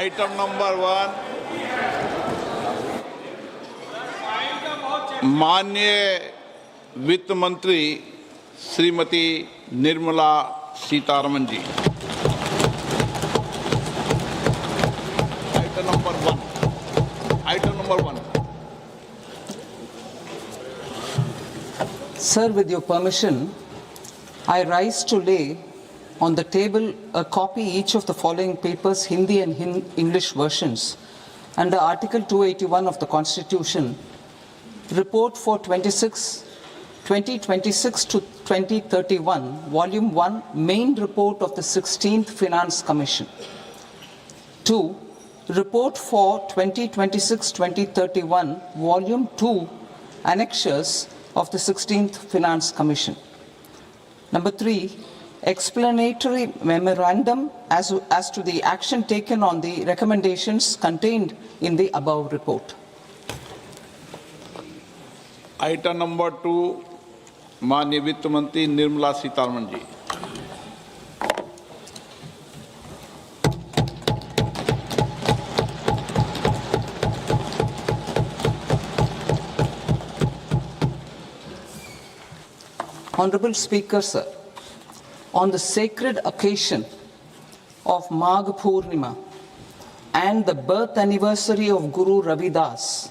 Item number 1, माननीय वित्त मंत्री श्रीमती निर्मला सीतारमन जी। Item number 1. Sir, with your permission, I rise to lay on the table a copy each of the following papers, Hindi and English versions, under Article 281 of the Constitution, Report for 2026 to 2031, Volume 1, Main Report of the 16th Finance Commission. 2. Report for 2026-2031, Volume 2, Annexures of the 16th Finance Commission. Number 3, explanatory memorandum as to the action taken on the recommendations contained in the above report. Item number 2, माननीय वित्त मंत्री निर्मला सीतारमन जी। Honorable Speaker, sir, on the sacred occasion of Magh Purnima and the birth anniversary of Guru Ravidas,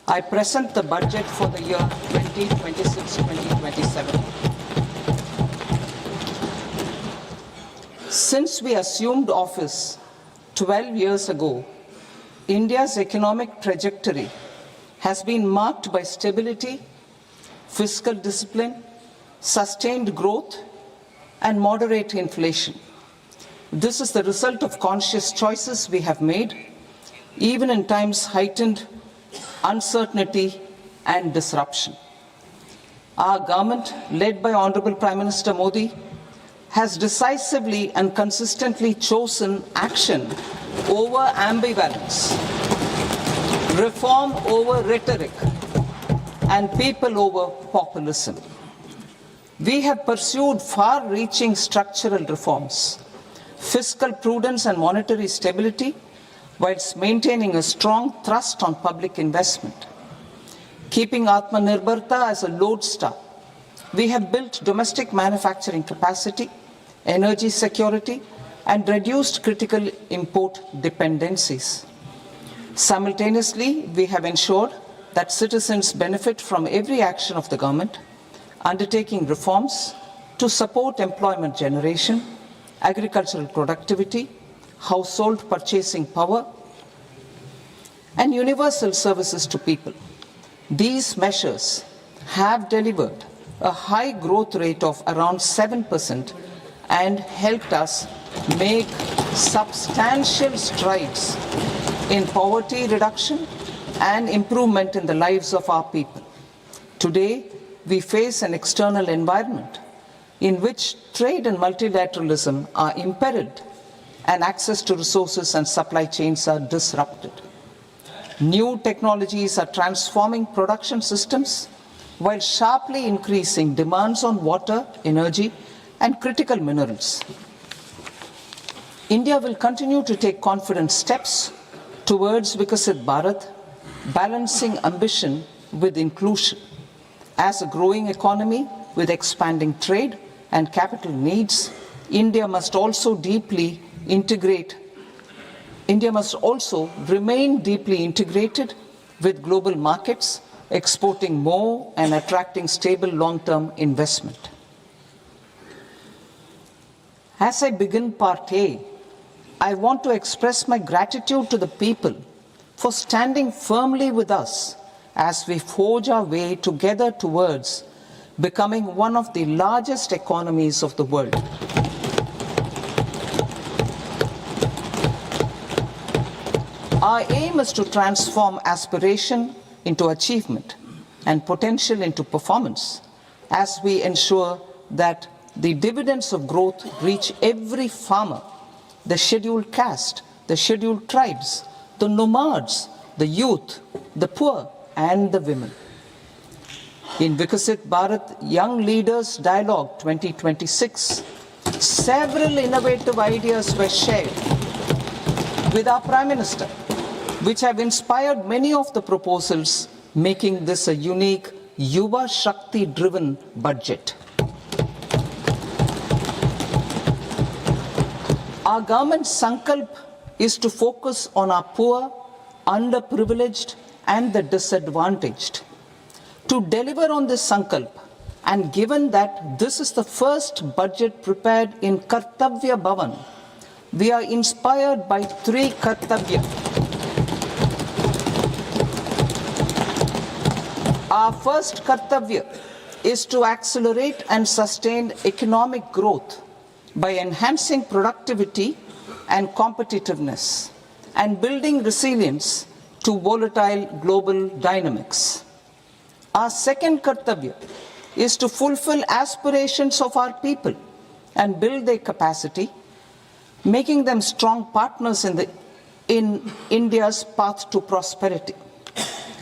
I present the budget for the year 2026-2027. Since we assumed office 12 years ago, India's economic trajectory has been marked by stability, fiscal discipline, sustained growth, and moderate inflation. This is the result of conscious choices we have made, even in times heightened uncertainty and disruption. Our government, led by Honorable Prime Minister Modi, has decisively and consistently chosen action over ambivalence, reform over rhetoric, and people over populism. We have pursued far-reaching structural reforms, fiscal prudence and monetary stability, whilst maintaining a strong thrust on public investment. Keeping Atmanirbharta as a lodestar, we have built domestic manufacturing capacity, energy security, and reduced critical import dependencies. Simultaneously, we have ensured that citizens benefit from every action of the government, undertaking reforms to support employment generation, agricultural productivity, household purchasing power, and universal services to people. These measures have delivered a high growth rate of around 7% and helped us make substantial strides in poverty reduction and improvement in the lives of our people. Today, we face an external environment in which trade and multilateralism are imperiled and access to resources and supply chains are disrupted. New technologies are transforming production systems while sharply increasing demands on water, energy, and critical minerals. India will continue to take confident steps towards Vikasit Bharat, balancing ambition with inclusion. As a growing economy with expanding trade and capital needs, India must also remain deeply integrated with global markets, exporting more and attracting stable long-term investment. As I begin Part A, I want to express my gratitude to the people for standing firmly with us as we forge our way together towards becoming one of the largest economies of the world. Our aim is to transform aspiration into achievement and potential into performance as we ensure that the dividends of growth reach every farmer, the scheduled caste, the scheduled tribes, the nomads, the youth, the poor, and the women. In Vikasit Bharat Young Leaders Dialogue 2026, several innovative ideas were shared with our Prime Minister, which have inspired many of the proposals, making this a unique Yuva Shakti-driven budget. Our government's sankalp is to focus on our poor, underprivileged, and the disadvantaged. To deliver on this sankalp, and given that this is the first budget prepared in Kartavya Bhavan, we are inspired by three Kartavya. Our first Kartavya is to accelerate and sustain economic growth by enhancing productivity and competitiveness and building resilience to volatile global dynamics. Our second Kartavya is to fulfill aspirations of our people and build their capacity, making them strong partners in India's path to prosperity.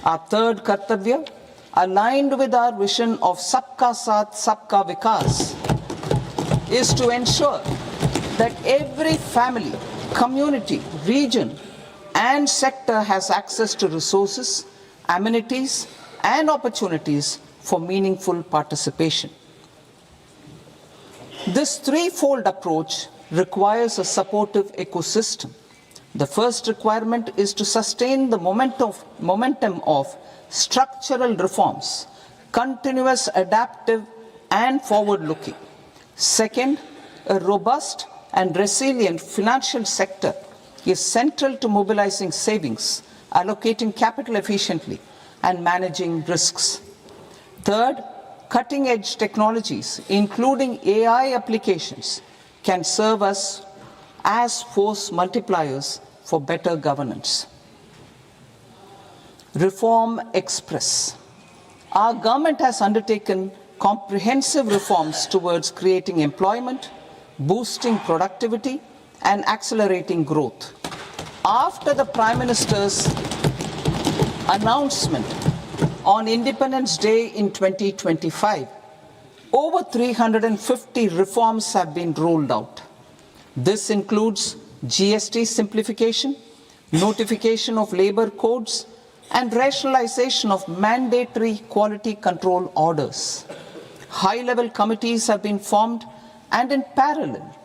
Our third Kartavya, aligned with our vision of Sabka Saath, Sabka Vikas, is to ensure that every family, community, region, and sector has access to resources, amenities, and opportunities for meaningful participation. This threefold approach requires a supportive ecosystem. The first requirement is to sustain the momentum of structural reforms, continuous, adaptive, and forward-looking. Second, a robust and resilient financial sector is central to mobilizing savings, allocating capital efficiently, and managing risks. Third, cutting-edge technologies, including AI applications, can serve us as force multipliers for better governance. Reform Express. Our government has undertaken comprehensive reforms towards creating employment, boosting productivity, and accelerating growth. After the Prime Minister's announcement on Independence Day in 2025, over 350 reforms have been rolled out. This includes GST simplification, notification of labor codes, and rationalization of mandatory quality control orders. High-level committees have been formed, and in parallel,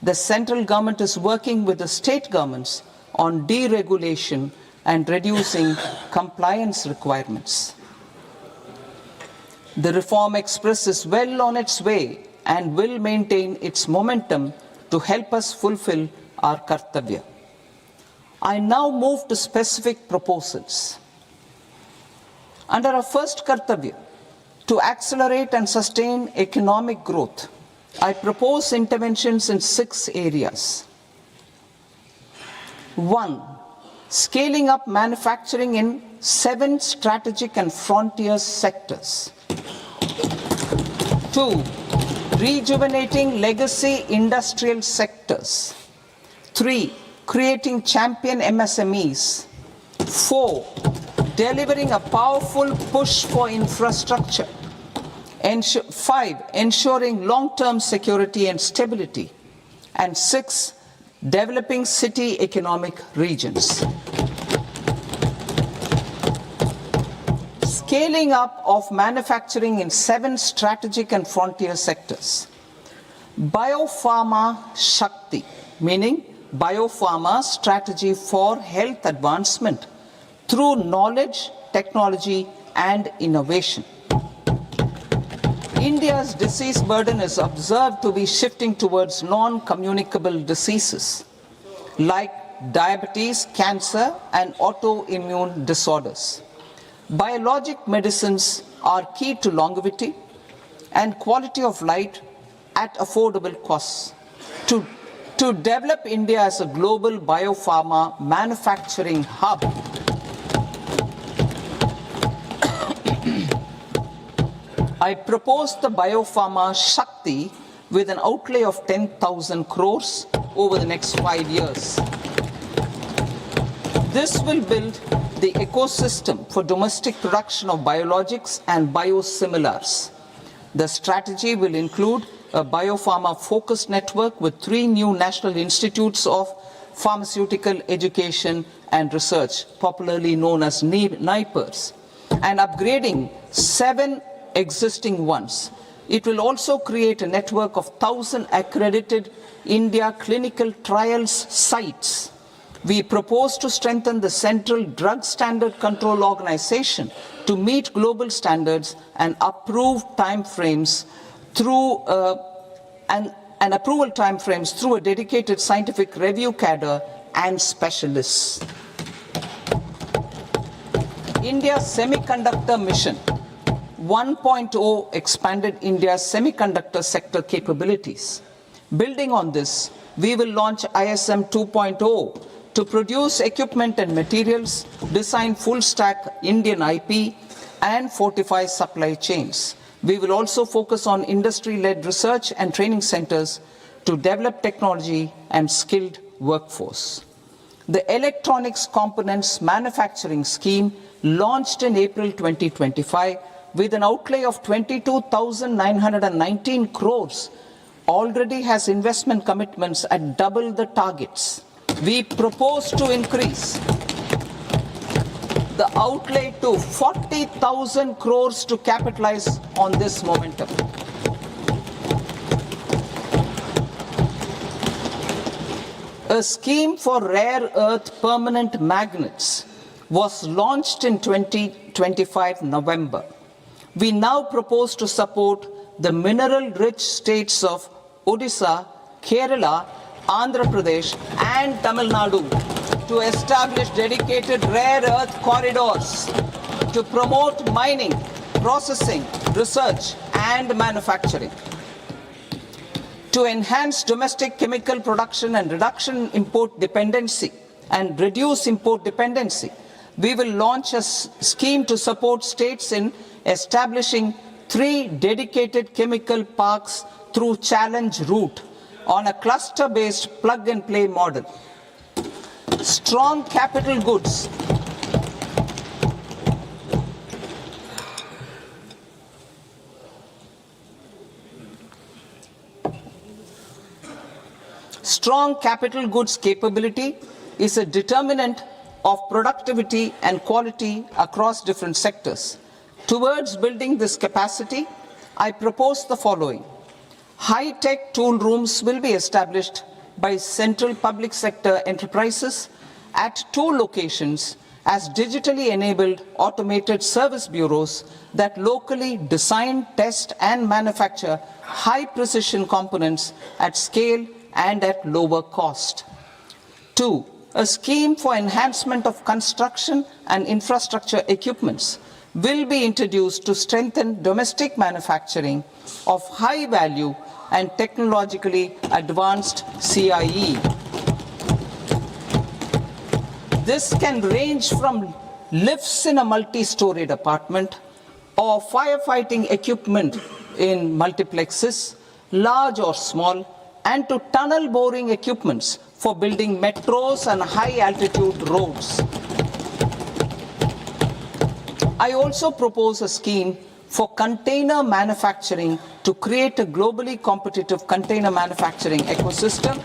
the central government is working with the state governments on deregulation and reducing compliance requirements. The Reform Express is well on its way and will maintain its momentum to help us fulfill our Kartavya. I now move to specific proposals. Under our first Kartavya, to accelerate and sustain economic growth, I propose interventions in 6 areas. 1. Scaling up manufacturing in 7 strategic and frontier sectors. 2. Rejuvenating legacy industrial sectors. 3. Creating champion MSMEs. 4. Delivering a powerful push for infrastructure. 5. Ensuring long-term security and stability. And 6. Developing city economic regions. Scaling up of manufacturing in 7 strategic and frontier sectors. Biopharma Shakti, meaning biopharma strategy for health advancement through knowledge, technology, and innovation. India's disease burden is observed to be shifting towards non-communicable diseases like diabetes, cancer, and autoimmune disorders. Biologic medicines are key to longevity and quality of life at affordable costs. To develop India as a global biopharma manufacturing hub, I propose the Biopharma Shakti with an outlay of 10,000 crores over the next 5 years. This will build the ecosystem for domestic production of biologics and biosimilars. The strategy will include a biopharma-focused network with 3 new national institutes of pharmaceutical education and research, popularly known as NIPERS, and upgrading 7 existing ones. It will also create a network of 1,000 accredited India clinical trials sites. We propose to strengthen the Central Drug Standard Control Organization to meet global standards and approve timeframes through and approval timeframes through a dedicated scientific review cadre and specialists. India's semiconductor mission 1.0 expanded India's semiconductor sector capabilities. Building on this, we will launch ISM 2.0 to produce equipment and materials, design full-stack Indian IP, and fortify supply chains. We will also focus on industry-led research and training centers to develop technology and skilled workforce. The Electronics Components Manufacturing Scheme, launched in April 2025 with an outlay of 22,919 crores, already has investment commitments at double the targets. We propose to increase the outlay to 40,000 crores to capitalize on this momentum. A scheme for rare earth permanent magnets was launched in 2025 November. We now propose to support the mineral-rich states of Odisha, Kerala, Andhra Pradesh, and Tamil Nadu to establish dedicated rare earth corridors to promote mining, processing, research, and manufacturing. To enhance domestic chemical production and reduce import dependency, we will launch a scheme to support states in establishing 3 dedicated chemical parks through challenge route on a cluster-based plug-and-play model. Strong capital goods. Strong capital goods capability is a determinant of productivity and quality across different sectors. Towards building this capacity, I propose the following. High-tech tool rooms will be established by central public sector enterprises at 2 locations as digitally enabled automated service bureaus that locally design, test, and manufacture high-precision components at scale and at lower cost. 2. A scheme for enhancement of construction and infrastructure equipments will be introduced to strengthen domestic manufacturing of high value and technologically advanced CIE. This can range from lifts in a multi-storied apartment or firefighting equipment in multiplexes, large or small, and to tunnel boring equipments for building metros and high-altitude roads. I also propose a scheme for container manufacturing to create a globally competitive container manufacturing ecosystem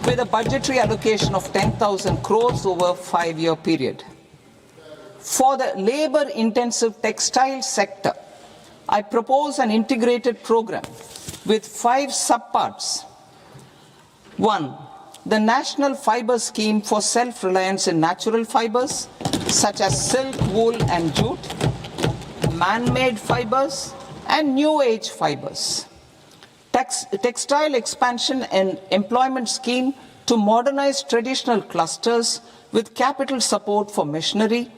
with a budgetary allocation of 10,000 crores over a 5-year period. For the labor-intensive textile sector, I propose an integrated program with 5 subparts. 1. The National Fiber Scheme for self-reliance in natural fibers, such as silk, wool, and jute, man-made fibers, and new age fibers. Textile expansion and employment scheme to modernize traditional clusters with capital support for machinery,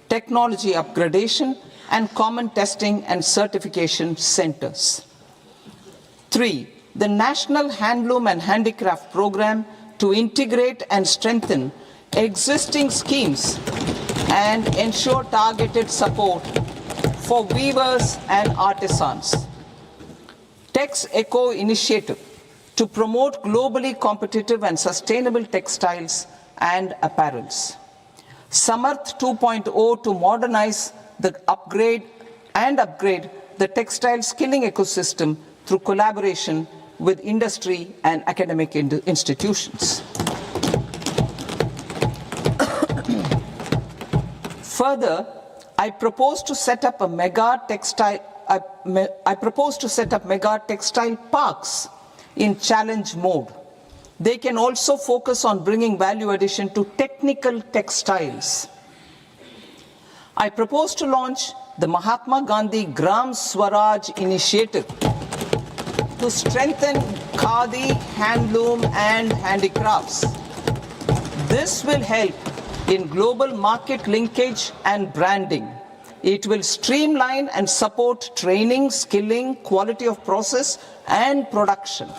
technology upgradation, and common testing and certification centers. 3. The National Handloom and Handicraft Program to integrate and strengthen existing schemes and ensure targeted support for weavers and artisans. Tex Eco Initiative to promote globally competitive and sustainable textiles and apparels. Samarth 2.0 to modernize the upgrade the textile skilling ecosystem through collaboration with industry and academic institutions. Further, I propose to set up mega textile parks in challenge mode. They can also focus on bringing value addition to technical textiles. I propose to launch the Mahatma Gandhi Gram Swaraj initiative to strengthen khadi, handloom and handicrafts. This will help in global market linkage and branding. It will streamline and support training, skilling, quality of process and production.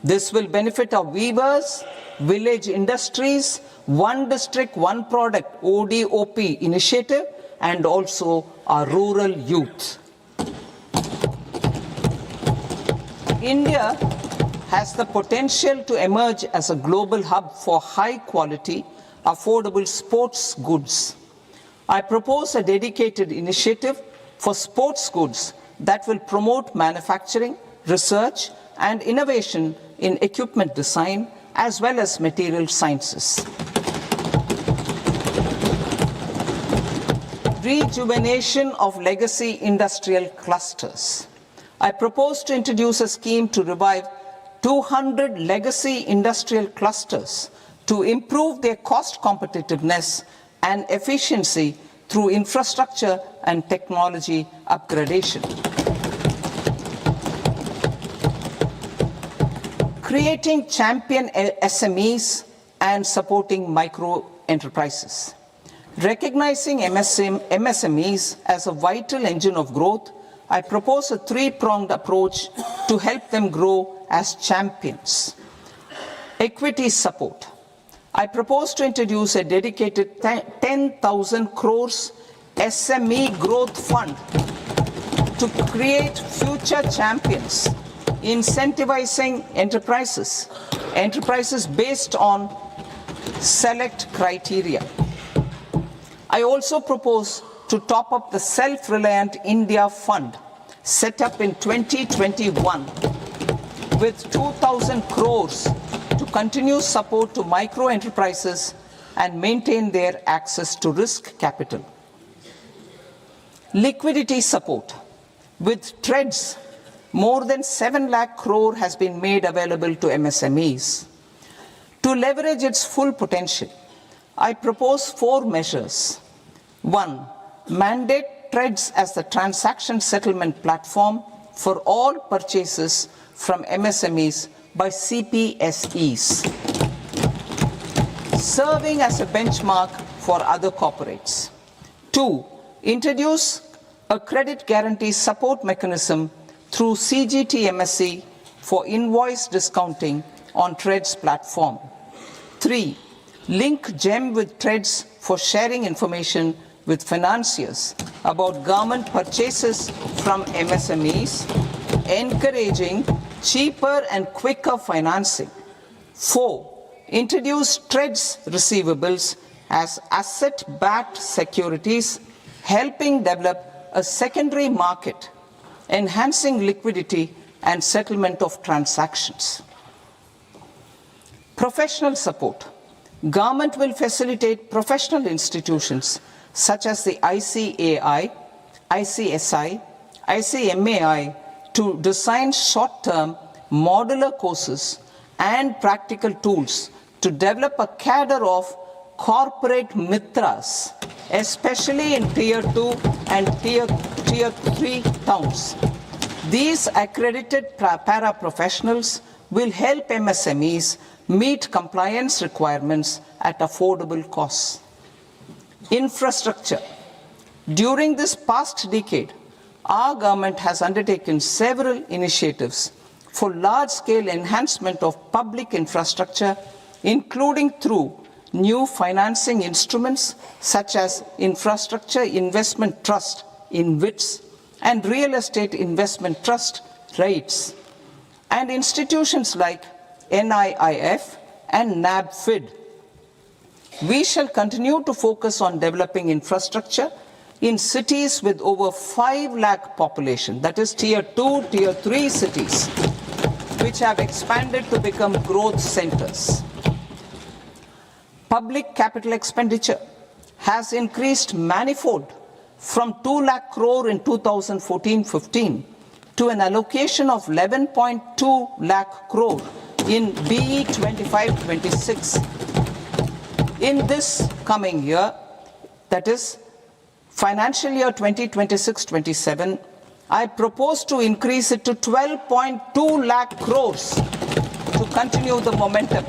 This will benefit our weavers, village industries, one district, one product ODOP initiative and also our rural youth. India has the potential to emerge as a global hub for high quality, affordable sports goods. I propose a dedicated initiative for sports goods that will promote manufacturing, research, and innovation in equipment design as well as material sciences. Rejuvenation of legacy industrial clusters. I propose to introduce a scheme to revive 200 legacy industrial clusters to improve their cost competitiveness and efficiency through infrastructure and technology upgradation. Creating champion SMEs and supporting micro enterprises. Recognizing MSMEs as a vital engine of growth, I propose a three-pronged approach to help them grow as champions. Equity support. I propose to introduce a dedicated 10,000 crores SME growth fund to create future champions, incentivizing enterprises based on select criteria. I also propose to top up the Self-Reliant India Fund set up in 2021 with 2,000 crores to continue support to micro enterprises and maintain their access to risk capital. Liquidity support. With TREDS, more than 7 lakh crore has been made available to MSMEs. To leverage its full potential, I propose 4 measures. 1. Mandate TREDS as the transaction settlement platform for all purchases from MSMEs by CPSEs, serving as a benchmark for other corporates. 2. Introduce a credit guarantee support mechanism through CGTMSE for invoice discounting on TREDS platform. 3. Link GEM with TREDS for sharing information with financiers about government purchases from MSMEs, encouraging cheaper and quicker financing. 4. Introduce TREDS receivables as asset-backed securities, helping develop a secondary market, enhancing liquidity and settlement of transactions. Professional support. Government will facilitate professional institutions such as the ICAI, ICSI, ICMAI to design short-term modular courses and practical tools to develop a cadre of corporate mitras, especially in Tier 2 and Tier 3 towns. These accredited para-professionals will help MSMEs meet compliance requirements at affordable costs. Infrastructure. During this past decade, our government has undertaken several initiatives for large-scale enhancement of public infrastructure, including through new financing instruments such as Infrastructure Investment Trust (InvITs) and Real Estate Investment Trust (REITs), and institutions like NIIF and NABFID. We shall continue to focus on developing infrastructure in cities with over 5 lakh population, that is Tier 2, Tier 3 cities, which have expanded to become growth centers. Public capital expenditure has increased manifold from 2 lakh crore in 2014-15 to an allocation of 11.2 lakh crore in BE 25-26. In this coming year, that is financial year 2026-27, I propose to increase it to 12.2 lakh crores to continue the momentum.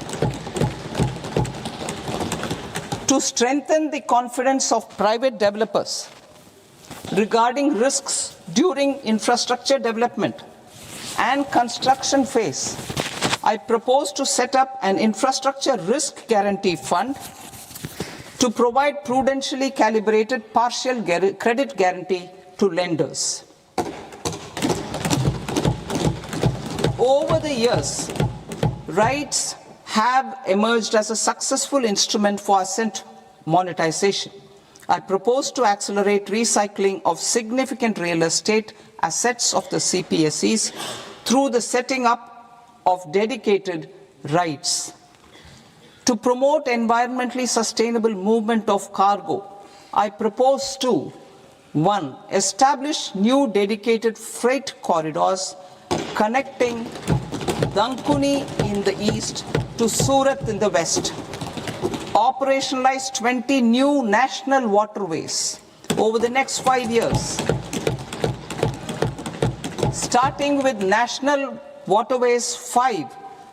To strengthen the confidence of private developers regarding risks during infrastructure development and construction phase, I propose to set up an infrastructure risk guarantee fund to provide prudentially calibrated partial credit guarantee to lenders. Over the years, REITs have emerged as a successful instrument for asset monetization. I propose to accelerate recycling of significant real estate assets of the CPSEs through the setting up of dedicated REITs. To promote environmentally sustainable movement of cargo, I propose to 1. Establish new dedicated freight corridors connecting Dankuni in the east to Surat in the west. Operationalize 20 new national waterways over the next 5 years. Starting with National Waterways 5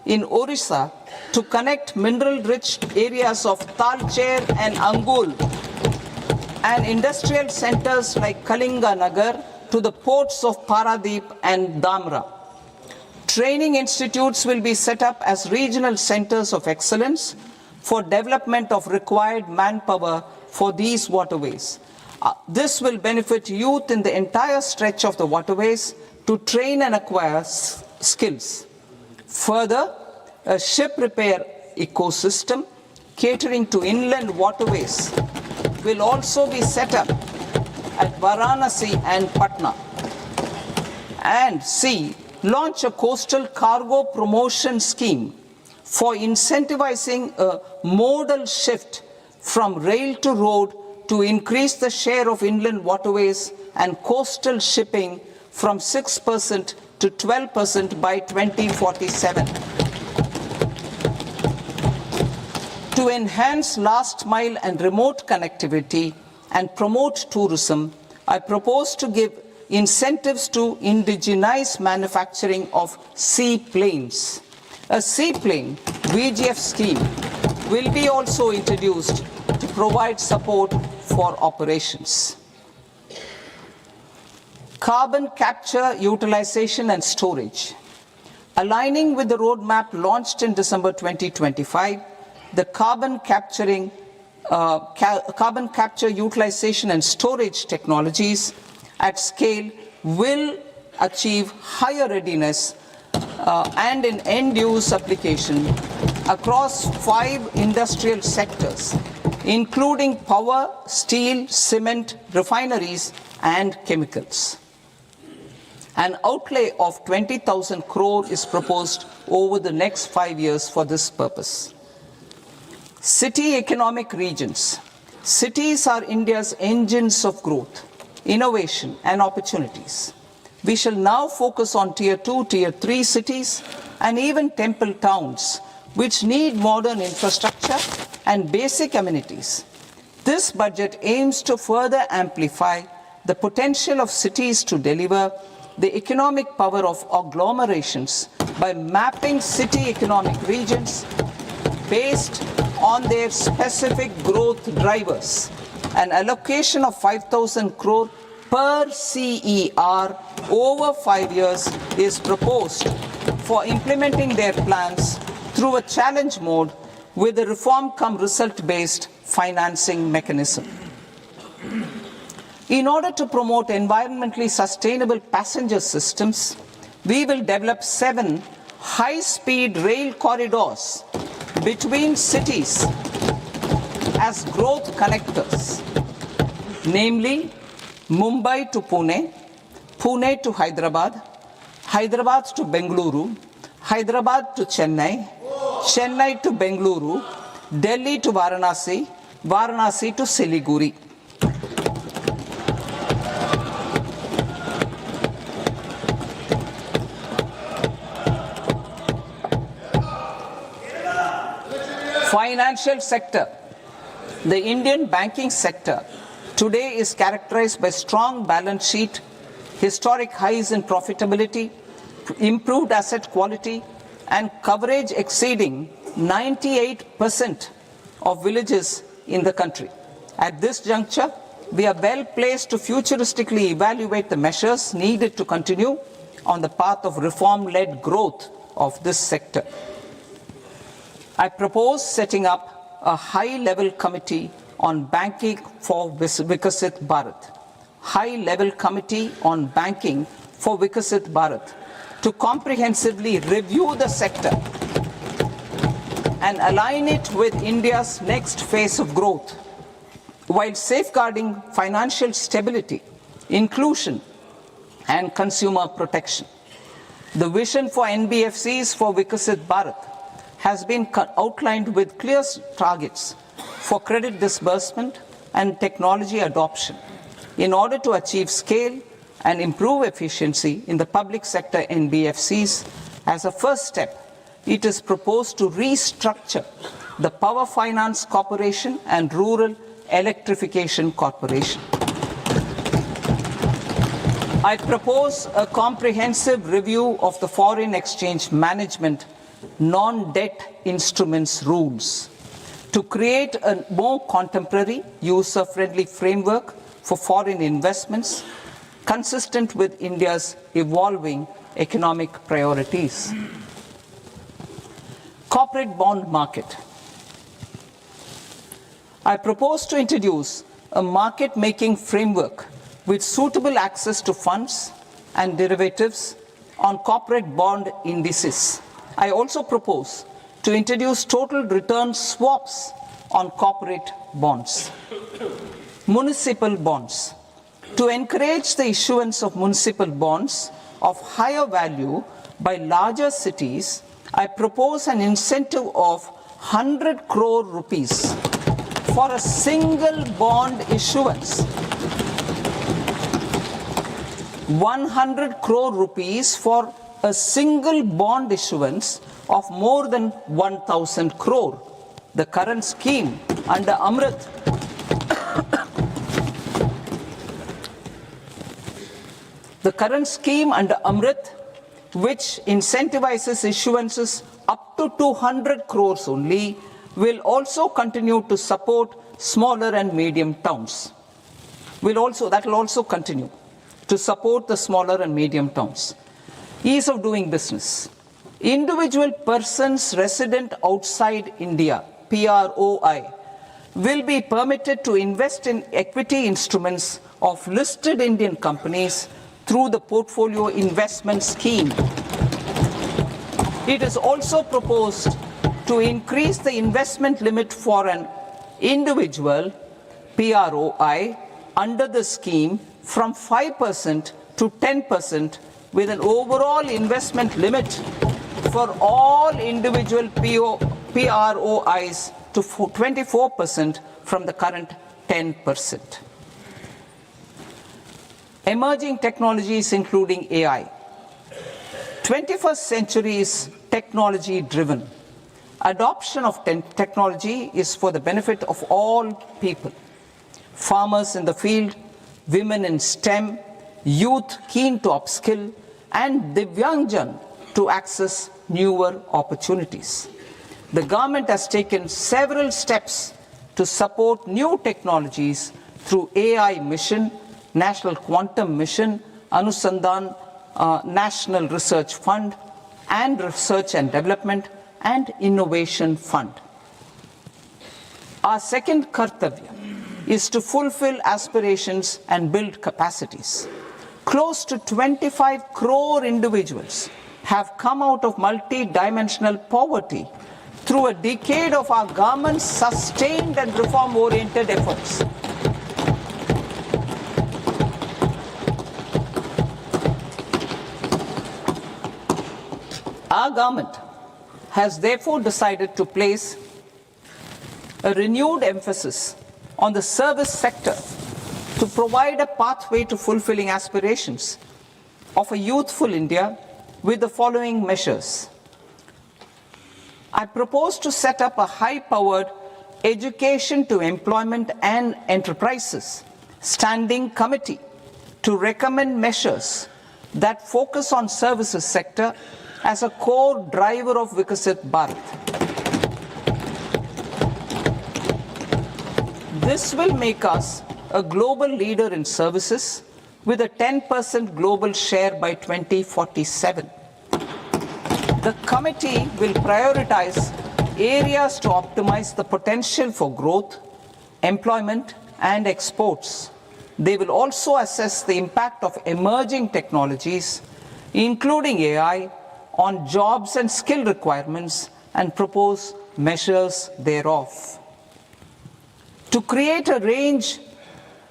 in Orissa to connect mineral-rich areas of Talcher and Angul and industrial centers like Kalinga Nagar to the ports of Paradeep and Dhamra. Training institutes will be set up as regional centers of excellence for development of required manpower for these waterways. This will benefit youth in the entire stretch of the waterways to train and acquire skills. Further, a ship repair ecosystem catering to inland waterways will also be set up at Varanasi and Patna. And C, launch a coastal cargo promotion scheme for incentivizing a modal shift from rail to road to increase the share of inland waterways and coastal shipping from 6% to 12% by 2047. To enhance last mile and remote connectivity and promote tourism, I propose to give incentives to indigenize manufacturing of seaplanes. A seaplane VGF scheme will be also introduced to provide support for operations. Carbon capture, utilization and storage. Aligning with the roadmap launched in December 2025, the carbon capture, utilization and storage technologies at scale will achieve higher readiness and in end-use application across 5 industrial sectors, including power, steel, cement, refineries, and chemicals. An outlay of 20,000 crore is proposed over the next 5 years for this purpose. City economic regions. Cities are India's engines of growth, innovation, and opportunities. We shall now focus on Tier 2, Tier 3 cities, and even temple towns, which need modern infrastructure and basic amenities. This budget aims to further amplify the potential of cities to deliver the economic power of agglomerations by mapping city economic regions based on their specific growth drivers. An allocation of 5,000 crore per CER over 5 years is proposed for implementing their plans through a challenge mode with a reform-cum-result-based financing mechanism. In order to promote environmentally sustainable passenger systems, we will develop 7 high-speed rail corridors between cities as growth connectors, namely Mumbai to Pune, Pune to Hyderabad, Hyderabad to Bengaluru, Hyderabad to Chennai, Chennai to Bengaluru, Delhi to Varanasi, Varanasi to Siliguri. Financial sector. The Indian banking sector today is characterized by strong balance sheet, historic highs in profitability, improved asset quality, and coverage exceeding 98% of villages in the country. At this juncture, we are well placed to futuristically evaluate the measures needed to continue on the path of reform-led growth of this sector. I propose setting up a high-level committee on banking for Vikasit Bharat. High-level committee on banking for Vikasit Bharat to comprehensively review the sector and align it with India's next phase of growth, while safeguarding financial stability, inclusion, and consumer protection. The vision for NBFCs for Vikasit Bharat has been outlined with clear targets for credit disbursement and technology adoption in order to achieve scale and improve efficiency in the public sector NBFCs. As a first step, it is proposed to restructure the Power Finance Corporation and Rural Electrification Corporation. I propose a comprehensive review of the foreign exchange management non-debt instruments rules to create a more contemporary, user-friendly framework for foreign investments consistent with India's evolving economic priorities. Corporate bond market. I propose to introduce a market-making framework with suitable access to funds and derivatives on corporate bond indices. I also propose to introduce total return swaps on corporate bonds. Municipal bonds. To encourage the issuance of municipal bonds of higher value by larger cities, I propose an incentive of 100 crore rupees for a single bond issuance. 100 crore rupees for a single bond issuance of more than 1,000 crore. The current scheme under Amrit which incentivizes issuances up to 200 crores only, will also continue to support smaller and medium towns. That will also continue to support the smaller and medium towns. Ease of doing business. Individual persons resident outside India, PROI, will be permitted to invest in equity instruments of listed Indian companies through the Portfolio Investment Scheme. It is also proposed to increase the investment limit for an individual PROI under the scheme from 5% to 10%, with an overall investment limit for all individual PROIs to 24% from the current 10%. Emerging technologies including AI. 21st century is technology driven. Adoption of technology is for the benefit of all people. Farmers in the field, women in STEM, youth keen to upskill, and Divyangjan to access newer opportunities. The government has taken several steps to support new technologies through AI Mission, National Quantum Mission, Anusandhan National Research Fund, and Research and Development and Innovation Fund. Our second kartavya is to fulfill aspirations and build capacities. Close to 25 crore individuals have come out of multi-dimensional poverty through a decade of our government's sustained and reform-oriented efforts. Our government has therefore decided to place a renewed emphasis on the service sector to provide a pathway to fulfilling aspirations of a youthful India with the following measures. I propose to set up a high-powered Education to Employment and Enterprises Standing Committee to recommend measures that focus on services sector as a core driver of Vikasit Bharat. This will make us a global leader in services with a 10% global share by 2047. The committee will prioritize areas to optimize the potential for growth, employment, and exports. They will also assess the impact of emerging technologies, including AI, on jobs and skill requirements and propose measures thereof. To create a range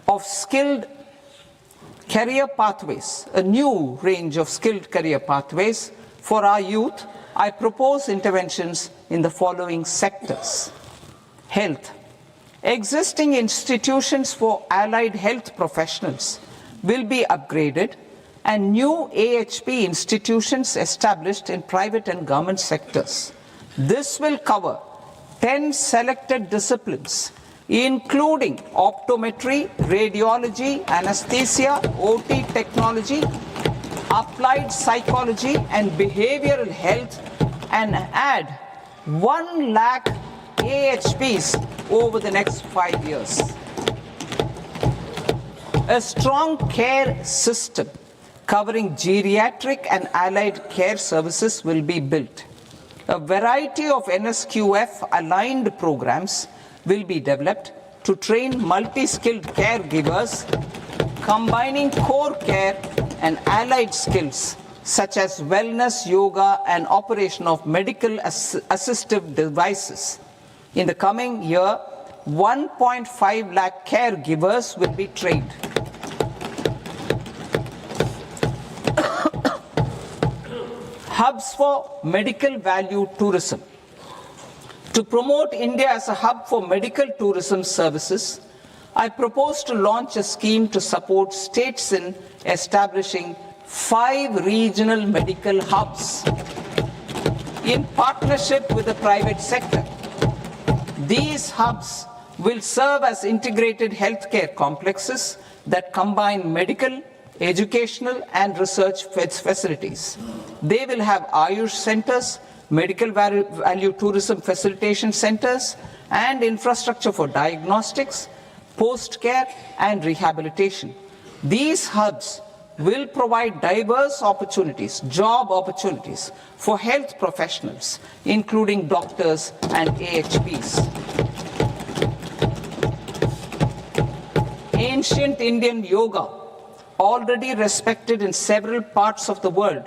of skilled career pathways, a new range of skilled career pathways for our youth, I propose interventions in the following sectors. Health. Existing institutions for allied health professionals will be upgraded and new AHP institutions established in private and government sectors. This will cover 10 selected disciplines, including optometry, radiology, anesthesia, OT technology, applied psychology and behavioral health, and add 1 lakh AHPs over the next 5 years. A strong care system covering geriatric and allied care services will be built. A variety of NSQF aligned programs will be developed to train multi-skilled caregivers, combining core care and allied skills such as wellness, yoga, and operation of medical assistive devices. In the coming year, 1.5 lakh caregivers will be trained. Hubs for medical value tourism. To promote India as a hub for medical tourism services, I propose to launch a scheme to support states in establishing 5 regional medical hubs in partnership with the private sector. These hubs will serve as integrated healthcare complexes that combine medical, educational, and research facilities. They will have Ayush centers, medical value tourism facilitation centers, and infrastructure for diagnostics, post-care, and rehabilitation. These hubs will provide diverse opportunities, job opportunities for health professionals, including doctors and AHPs. Ancient Indian yoga, already respected in several parts of the world,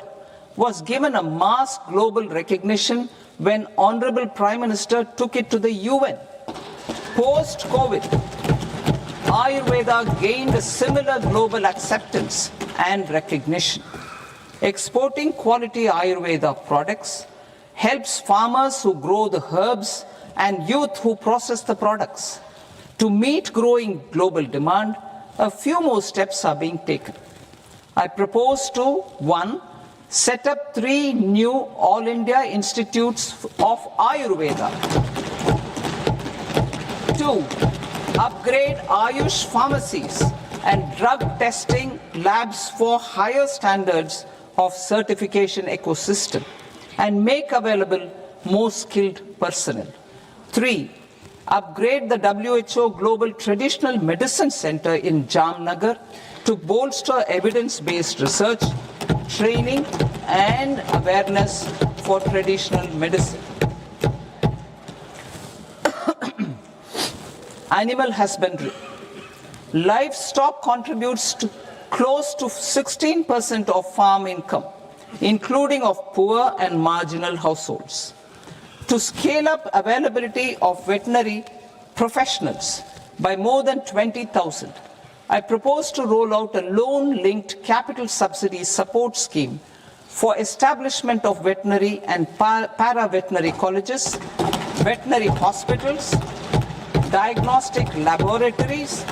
was given a mass global recognition when Honorable Prime Minister took it to the UN. Post-COVID, Ayurveda gained a similar global acceptance and recognition. Exporting quality Ayurveda products helps farmers who grow the herbs and youth who process the products. To meet growing global demand, a few more steps are being taken. I propose to 1. Set up 3 new All India Institutes of Ayurveda. 2. Upgrade Ayush pharmacies and drug testing labs for higher standards of certification ecosystem and make available more skilled personnel. 3. Upgrade the WHO Global Traditional Medicine Center in Jamnagar to bolster evidence-based research, training, and awareness for traditional medicine. Animal husbandry. Livestock contributes to close to 16% of farm income, including of poor and marginal households. To scale up availability of veterinary professionals by more than 20,000, I propose to roll out a loan-linked capital subsidy support scheme for establishment of veterinary and para-veterinary colleges, veterinary hospitals, diagnostic laboratories,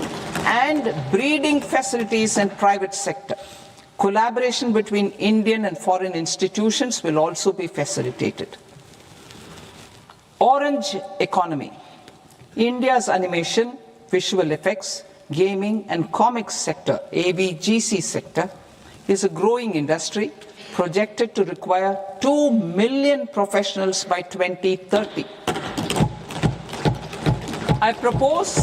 and breeding facilities in private sector. Collaboration between Indian and foreign institutions will also be facilitated. Orange economy. India's animation, visual effects, gaming and comics sector, AVGC sector, is a growing industry projected to require 2 million professionals by 2030. I propose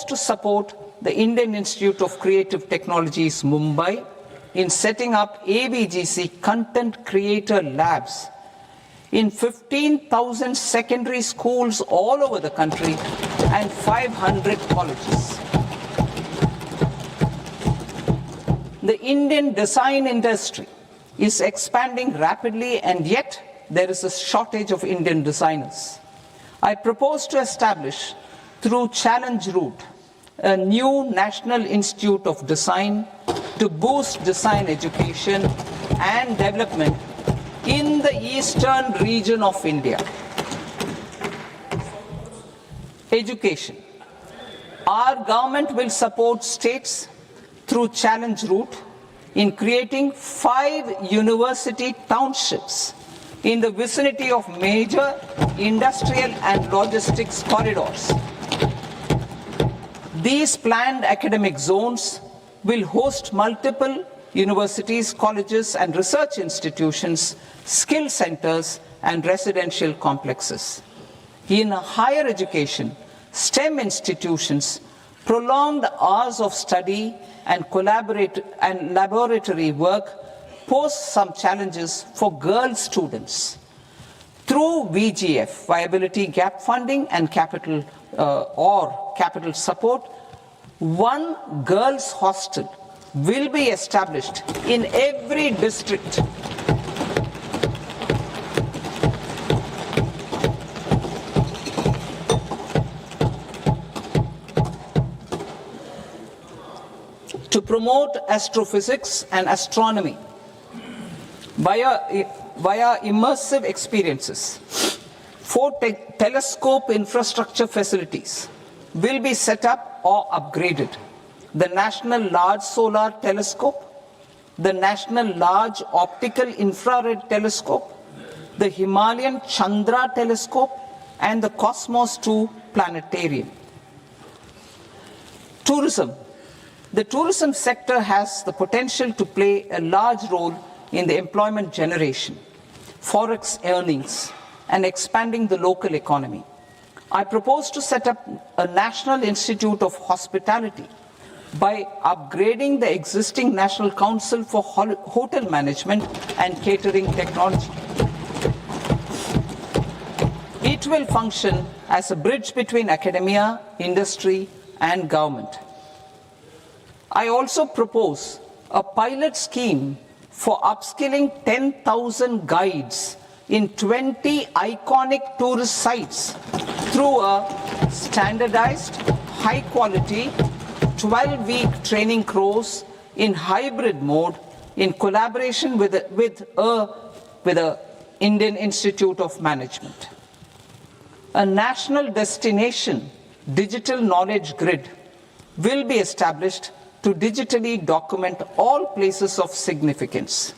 to support the Indian Institute of Creative Technologies, Mumbai, in setting up AVGC content creator labs in 15,000 secondary schools all over the country and 500 colleges. The Indian design industry is expanding rapidly, and yet there is a shortage of Indian designers. I propose to establish, through Challenge Route, a new National Institute of Design to boost design education and development in the eastern region of India. Education. Our government will support states through Challenge Route in creating 5 university townships in the vicinity of major industrial and logistics corridors. These planned academic zones will host multiple universities, colleges and research institutions, skill centers and residential complexes. In higher education, STEM institutions, prolonged hours of study and laboratory work pose some challenges for girl students. Through VGF, Viability Gap Funding and capital support, one girls' hostel will be established in every district. To promote astrophysics and astronomy via immersive experiences, 4 telescope infrastructure facilities will be set up or upgraded. The National Large Solar Telescope, the National Large Optical Infrared Telescope, the Himalayan Chandra Telescope, and the Cosmos 2 Planetarium. Tourism. The tourism sector has the potential to play a large role in the employment generation, forex earnings, and expanding the local economy. I propose to set up a National Institute of Hospitality by upgrading the existing National Council for Hotel Management and Catering Technology. It will function as a bridge between academia, industry, and government. I also propose a pilot scheme for upskilling 10,000 guides in 20 iconic tourist sites through a standardized, high-quality, 12-week training course in hybrid mode in collaboration with the Indian Institute of Management. A national destination digital knowledge grid will be established to digitally document all places of significance,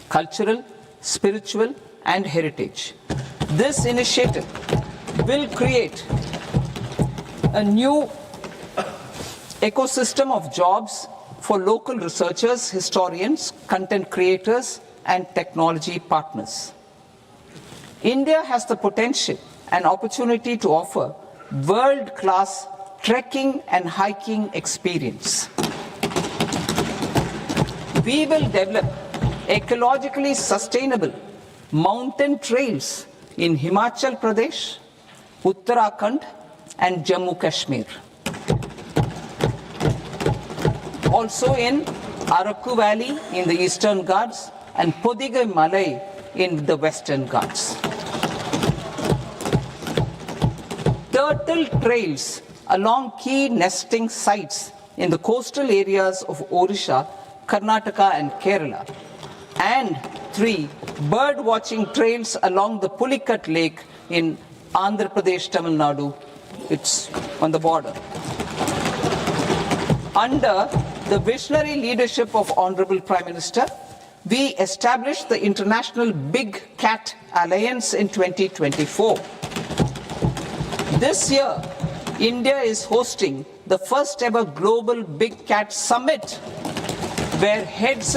cultural, spiritual, and heritage. This initiative will create a new ecosystem of jobs for local researchers, historians, content creators, and technology partners. India has the potential and opportunity to offer world-class trekking and hiking experience. We will develop ecologically sustainable mountain trails in Himachal Pradesh, Uttarakhand, and Jammu Kashmir. Also in Araku Valley in the Eastern Ghats and Podigai Malai in the Western Ghats. Turtle trails along key nesting sites in the coastal areas of Odisha Karnataka and Kerala. And 3, bird watching trails along the Pulikat Lake in Andhra Pradesh, Tamil Nadu. It's on the border. Under the visionary leadership of Honorable Prime Minister, we established the International Big Cat Alliance in 2024. This year, India is hosting the first ever Global Big Cat Summit, where heads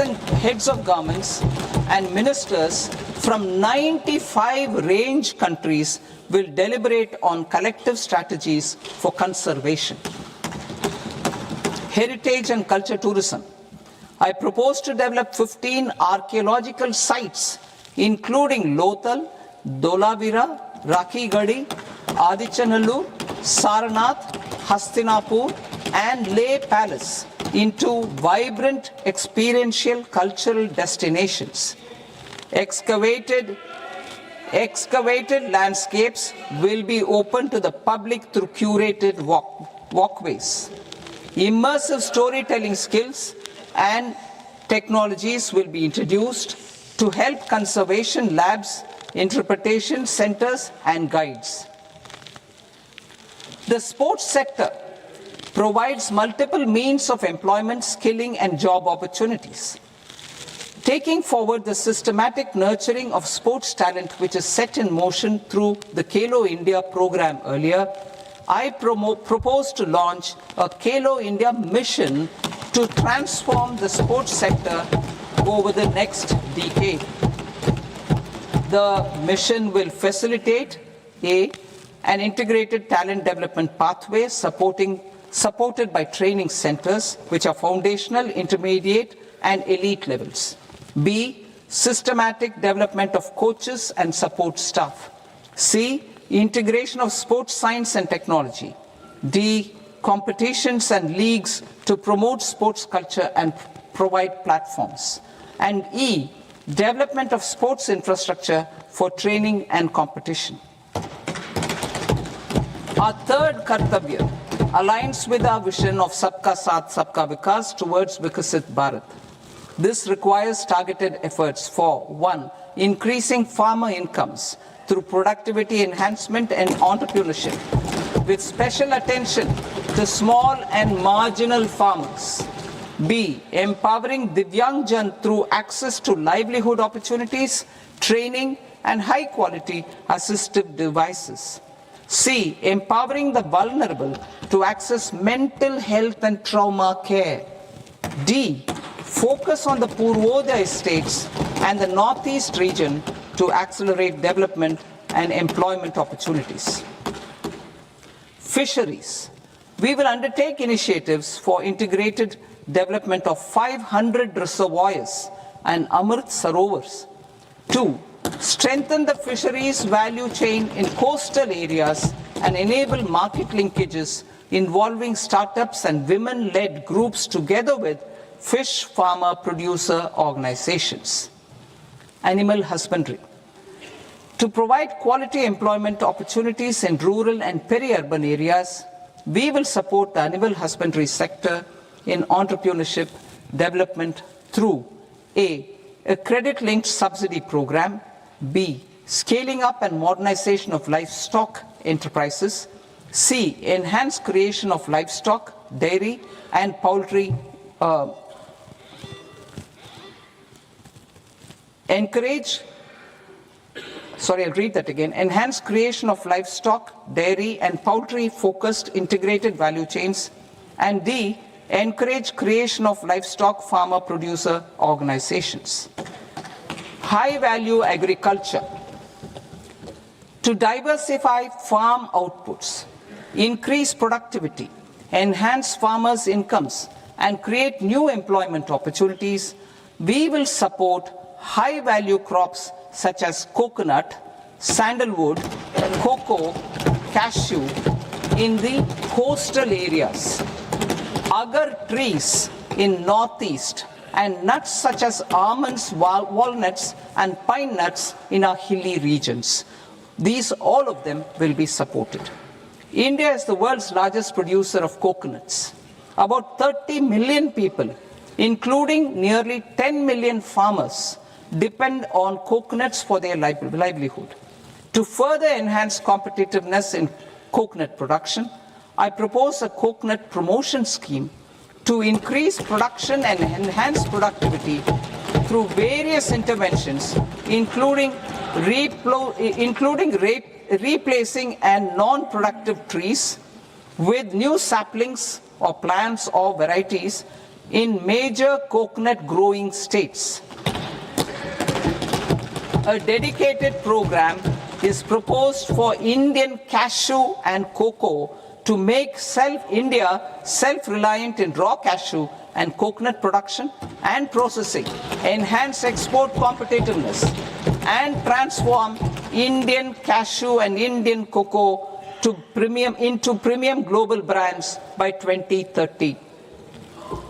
of governments and ministers from 95 range countries will deliberate on collective strategies for conservation. Heritage and culture tourism. I propose to develop 15 archaeological sites, including Lothal, Dolavira, Rakhi Gadi, Adichanallur, Saranath, Hastinapur, and Leh Palace into vibrant experiential cultural destinations. Excavated landscapes will be open to the public through curated walkways. Immersive storytelling skills and technologies will be introduced to help conservation labs, interpretation centers, and guides. The sports sector provides multiple means of employment, skilling, and job opportunities. Taking forward the systematic nurturing of sports talent, which is set in motion through the Khelo India program earlier, I propose to launch a Khelo India mission to transform the sports sector over the next decade. The mission will facilitate an integrated talent development pathway supported by training centers, which are foundational, intermediate, and elite levels. B, systematic development of coaches and support staff. C, integration of sports science and technology. D, competitions and leagues to promote sports culture and provide platforms. And E, development of sports infrastructure for training and competition. Our third Kartavya aligns with our vision of Sabka Saath, Sabka Vikas towards Vikasit Bharat. This requires targeted efforts for 1, increasing farmer incomes through productivity enhancement and entrepreneurship, with special attention to small and marginal farmers. B, empowering Divyangjan through access to livelihood opportunities, training, and high-quality assistive devices. C, empowering the vulnerable to access mental health and trauma care. D, focus on the Purvodaya states and the Northeast region to accelerate development and employment opportunities. Fisheries. We will undertake initiatives for integrated development of 500 reservoirs and Amrit Sarovars. 2, strengthen the fisheries value chain in coastal areas and enable market linkages involving startups and women-led groups together with fish farmer producer organizations. Animal husbandry. To provide quality employment opportunities in rural and peri-urban areas, we will support the animal husbandry sector in entrepreneurship development through A, a credit-linked subsidy program, B, scaling up and modernization of livestock enterprises, C, enhanced creation of livestock, dairy, and poultry enhanced creation of livestock, dairy, and poultry-focused integrated value chains, and D, encourage creation of livestock farmer-producer organizations. High-value agriculture. To diversify farm outputs, increase productivity, enhance farmers' incomes, and create new employment opportunities, we will support high-value crops such as coconut, sandalwood, cocoa, cashew in the coastal areas, agar trees in northeast, and nuts such as almonds, walnuts, and pine nuts in our hilly regions. These, all of them, will be supported. India is the world's largest producer of coconuts. About 30 million people including nearly 10 million farmers, depend on coconuts for their livelihood. To further enhance competitiveness in coconut production, I propose a coconut promotion scheme to increase production and enhance productivity through various interventions, including replacing and non-productive trees with new saplings or plants or varieties in major coconut growing states. A dedicated program is proposed for Indian cashew and cocoa to make India self-reliant in raw cashew and coconut production and processing, enhance export competitiveness, and transform Indian cashew and Indian cocoa into premium global brands by 2030.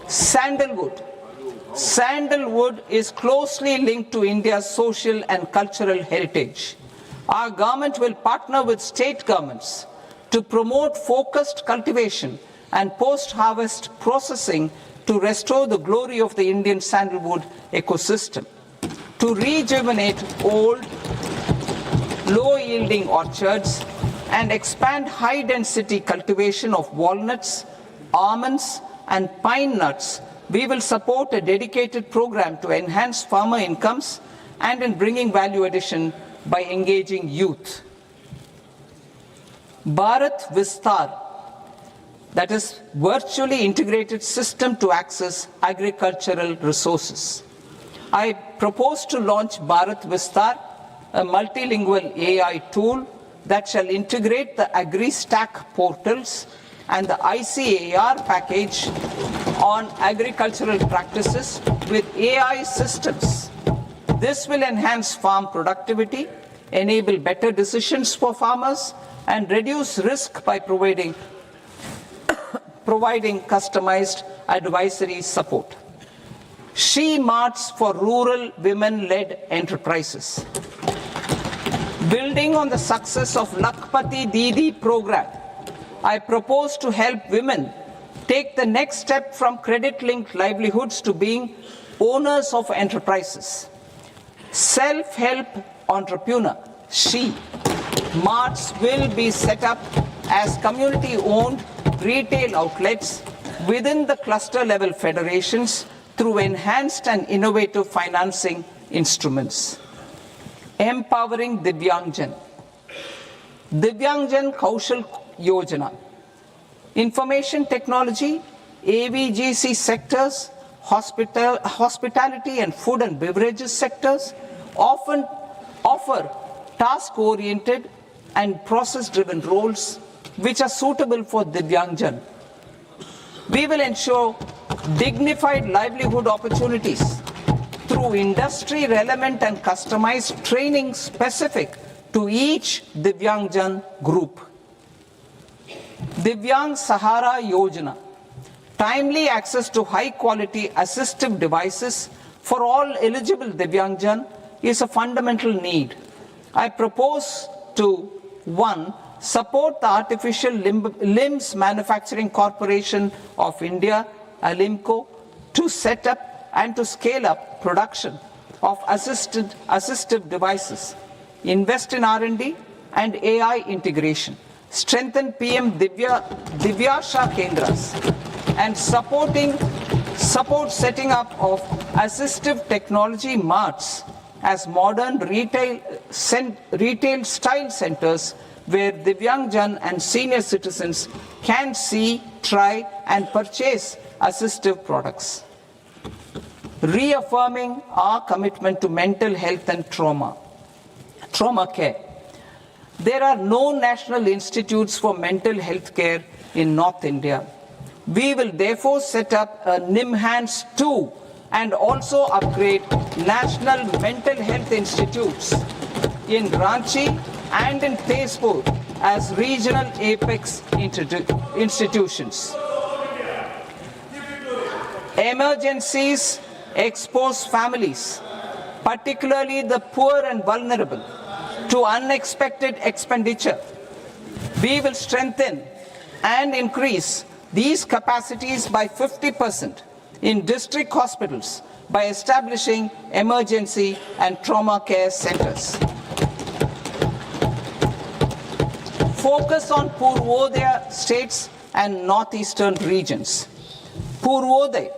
Sandalwood. Sandalwood is closely linked to India's social and cultural heritage. Our government will partner with state governments to promote focused cultivation and post-harvest processing to restore the glory of the Indian sandalwood ecosystem, to rejuvenate old, low-yielding orchards, and expand high-density cultivation of walnuts, almonds, and pine nuts. We will support a dedicated program to enhance farmer incomes and in bringing value addition by engaging youth. Bharat Vistar, that is virtually integrated system to access agricultural resources. I propose to launch Bharat Vistar, a multilingual AI tool that shall integrate the AgriStack portals and the ICAR package on agricultural practices with AI systems. This will enhance farm productivity, enable better decisions for farmers, and reduce risk by providing customized advisory support. She Marts for rural women-led enterprises. Building on the success of Lakpati Didi program, I propose to help women take the next step from credit-linked livelihoods to being owners of enterprises. Self-help entrepreneur, She Marts will be set up as community-owned retail outlets within the cluster-level federations through enhanced and innovative financing instruments. Empowering Divyangjan. Divyangjan Kaushal Yojana. Information technology, AVGC sectors, hospitality and food and beverages sectors often offer task-oriented and process-driven roles which are suitable for Divyangjan. We will ensure dignified livelihood opportunities through industry-relevant and customized training specific to each Divyangjan group. Divyang Sahara Yojana. Timely access to high-quality assistive devices for all eligible Divyangjan is a fundamental need. I propose to 1. Support the Artificial Limbs Manufacturing Corporation of India, ALIMCO, to set up and to scale up production of assistive devices, invest in R&D and AI integration, strengthen PM Divyasha Kendras, and support setting up of assistive technology marts as modern retail style centers where Divyangjan and senior citizens can see, try and purchase assistive products. Reaffirming our commitment to mental health and trauma care. There are no national institutes for mental health care in North India. We will therefore set up a NIMHANS 2 and also upgrade national mental health institutes in Ranchi and in Tezpur as regional apex institutions. Emergencies expose families, particularly the poor and vulnerable, to unexpected expenditure. We will strengthen and increase these capacities by 50%, in district hospitals by establishing emergency and trauma care centers. Focus on Purvodaya states and northeastern regions. Purvodaya,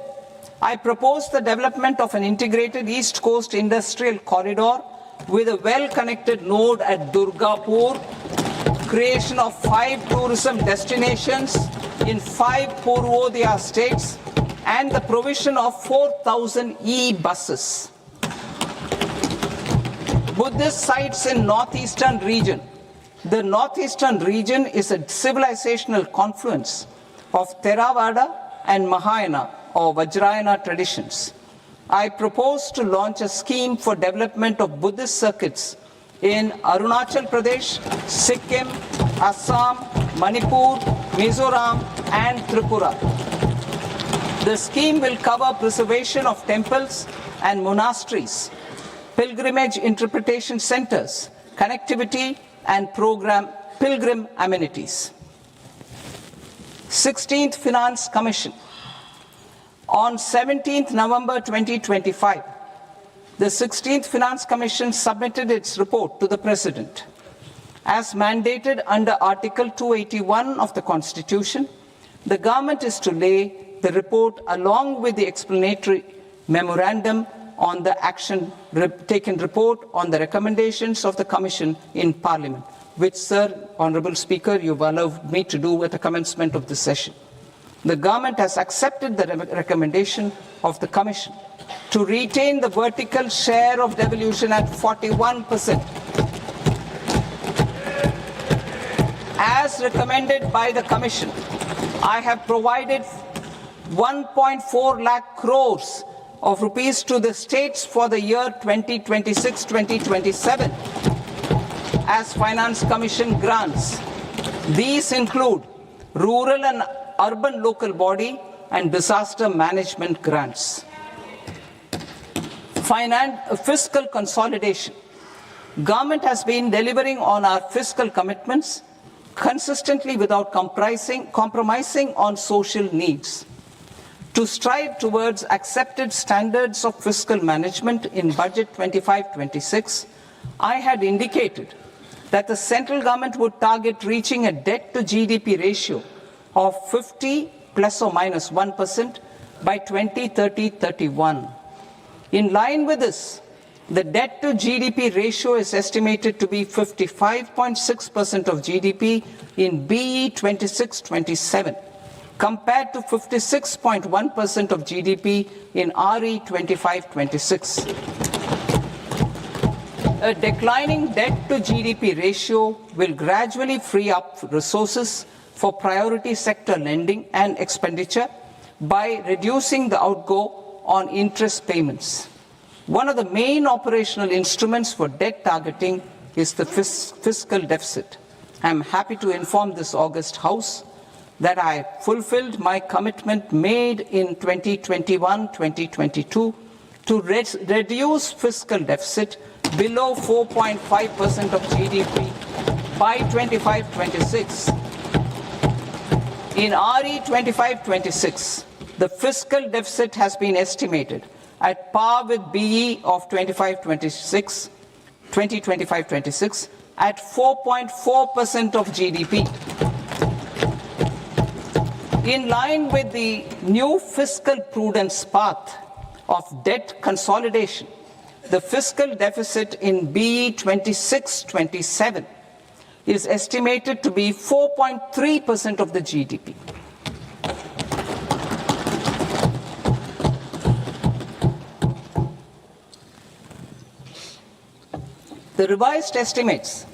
I propose the development of an integrated East Coast industrial corridor with a well-connected node at Durgapur, creation of 5 tourism destinations in 5 Purvodaya states, and the provision of 4,000 e-buses. Buddhist sites in northeastern region. The northeastern region is a civilizational confluence of Theravada and Mahayana or Vajrayana traditions. I propose to launch a scheme for development of Buddhist circuits in Arunachal Pradesh, Sikkim, Assam, Manipur, Mizoram, and Tripura. The scheme will cover preservation of temples and monasteries, pilgrimage interpretation centers, connectivity, and pilgrim amenities. 16th Finance Commission. On 17th November 2025, the 16th Finance Commission submitted its report to the President. As mandated under Article 281 of the Constitution, the government is to lay the report along with the explanatory memorandum on the action taken report on the recommendations of the Commission in Parliament, which, Sir, Honourable Speaker, you've allowed me to do at the commencement of this session. The government has accepted the recommendation of the Commission to retain the vertical share of devolution at 41%. As recommended by the Commission, I have provided 1.4 lakh crores of rupees to the states for the year 2026-2027 as Finance Commission grants. These include rural and urban local body and disaster management grants. Fiscal consolidation. Government has been delivering on our fiscal commitments consistently without compromising on social needs. To strive towards accepted standards of fiscal management in Budget 25-26, I had indicated that the central government would target reaching a debt to GDP ratio of 50 plus or minus 1% by 2030-31. In line with this, the debt to GDP ratio is estimated to be 55.6% of GDP in BE 26-27. compared to 56.1% of GDP in RE 25-26. A declining debt to GDP ratio will gradually free up resources for priority sector lending and expenditure by reducing the outgo on interest payments. One of the main operational instruments for debt targeting is the fiscal deficit. I am happy to inform this august House that I fulfilled my commitment made in 2021-2022 to reduce fiscal deficit below 4.5% of GDP by 25-26. In RE 25-26, the fiscal deficit has been estimated at par with BE of 2025-26 at 4.4% of GDP. In line with the new fiscal prudence path of debt consolidation, the fiscal deficit in BE 26-27 is estimated to be 4.3% of the GDP. The revised estimates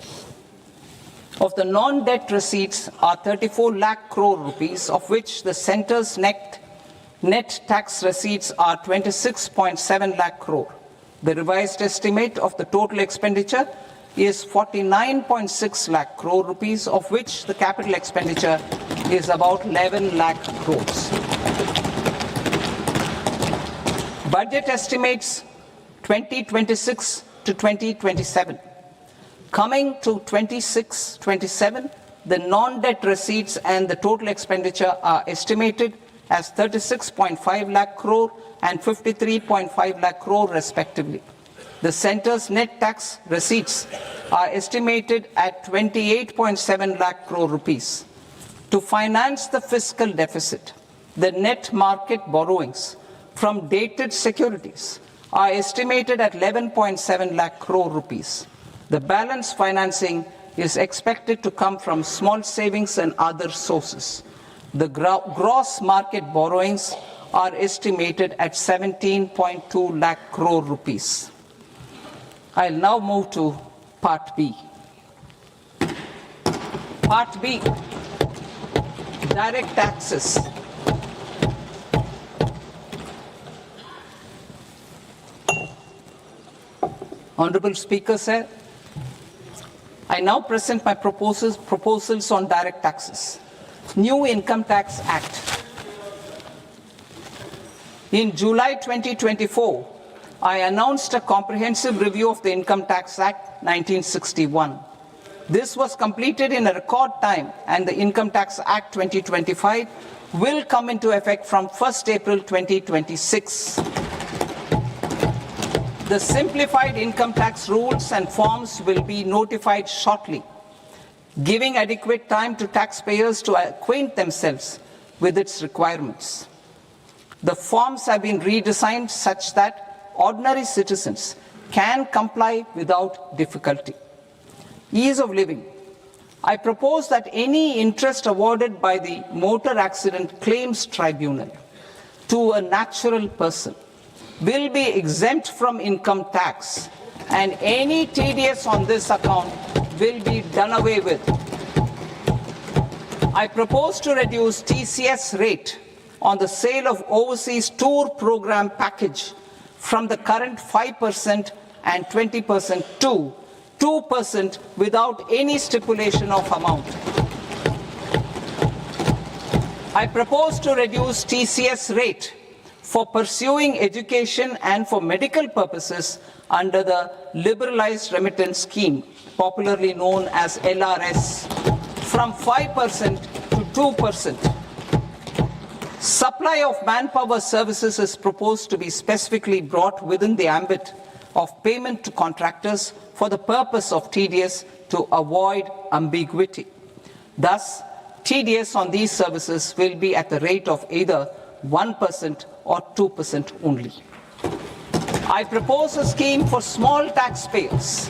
of the non-debt receipts are 34 lakh crore rupees, of which the centre's net tax receipts are 26.7 lakh crore. The revised estimate of the total expenditure is 49.6 lakh crore rupees, of which the capital expenditure is about 11 lakh crores. Budget estimates 2026 to 2027. Coming to 26-27, the non-debt receipts and the total expenditure are estimated as 36.5 lakh crore and 53.5 lakh crore respectively. The centre's net tax receipts are estimated at 28.7 lakh crore rupees. To finance the fiscal deficit, the net market borrowings from dated securities are estimated at 11.7 lakh crore rupees. The balance financing is expected to come from small savings and other sources. The gross market borrowings are estimated at 17.2 lakh crore rupees. I'll now move to Part B. Part B, direct taxes. Honorable Speaker, sir, I now present my proposals on direct taxes. New Income Tax Act. In July 2024, I announced a comprehensive review of the Income Tax Act 1961. This was completed in a record time, and the Income Tax Act 2025 will come into effect from 1st April 2026. The simplified income tax rules and forms will be notified shortly, giving adequate time to taxpayers to acquaint themselves with its requirements. The forms have been redesigned such that ordinary citizens can comply without difficulty. Ease of living. I propose that any interest awarded by the Motor Accident Claims Tribunal to a natural person will be exempt from income tax, and any TDS on this account will be done away with. I propose to reduce TCS rate on the sale of overseas tour program package from the current 5% and 20% to 2% without any stipulation of amount. I propose to reduce TCS rate for pursuing education and for medical purposes under the Liberalized Remittance Scheme, popularly known as LRS, from 5% to 2%. Supply of manpower services is proposed to be specifically brought within the ambit of payment to contractors for the purpose of TDS to avoid ambiguity. Thus, TDS on these services will be at the rate of either 1% or 2% only. I propose a scheme for small taxpayers,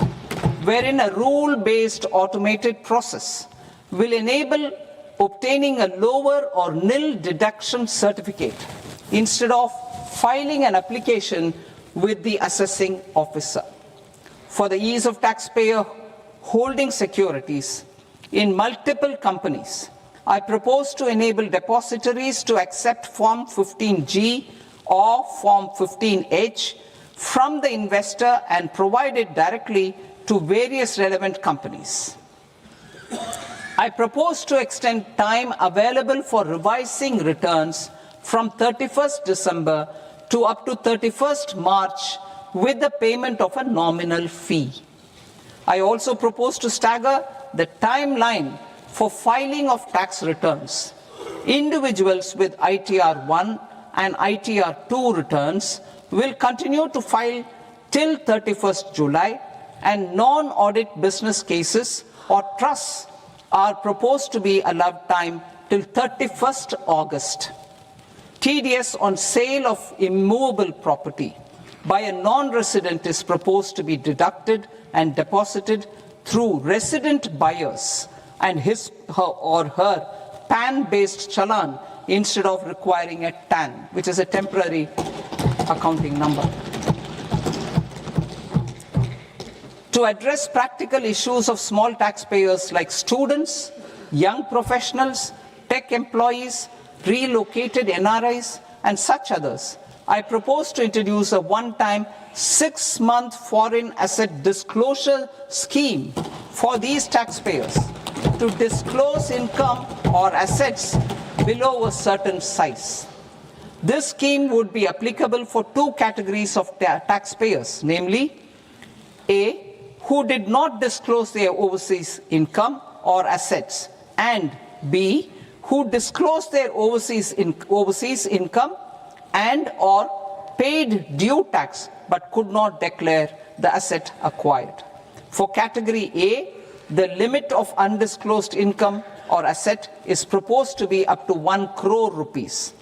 wherein a rule-based automated process will enable obtaining a lower or nil deduction certificate instead of filing an application with the assessing officer. For the ease of taxpayer holding securities in multiple companies, I propose to enable depositories to accept Form 15G or Form 15H from the investor and provide it directly to various relevant companies. I propose to extend time available for revising returns from 31st December to up to 31st March with the payment of a nominal fee. I also propose to stagger the timeline for filing of tax returns. Individuals with ITR 1 and ITR 2 returns will continue to file till 31st July, and non-audit business cases or trusts are proposed to be allowed time till 31st August. TDS on sale of immovable property by a non-resident is proposed to be deducted and deposited through resident buyers and his or her PAN-based challan instead of requiring a TAN, which is a temporary accounting number. To address practical issues of small taxpayers like students, young professionals, tech employees, relocated NRIs, and such others, I propose to introduce a one-time 6-month foreign asset disclosure scheme for these taxpayers to disclose income or assets below a certain size. This scheme would be applicable for two categories of taxpayers, namely A, who did not disclose their overseas income or assets, and B, who disclosed their overseas income and or paid due tax but could not declare the asset acquired. For category A, the limit of undisclosed income or asset is proposed to be up to 1 crore rupees.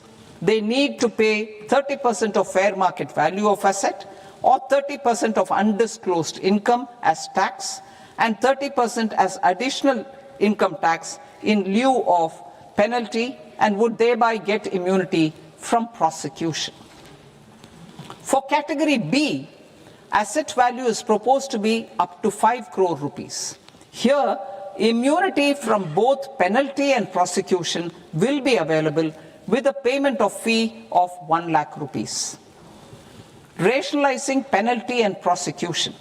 They need to pay 30% of fair market value of asset or 30% of undisclosed income as tax and 30% as additional income tax in lieu of penalty and would thereby get immunity from prosecution. For category B, asset value is proposed to be up to 5 crore rupees. Here, immunity from both penalty and prosecution will be available with a payment of fee of 1 lakh rupees. Rationalizing penalty and prosecution.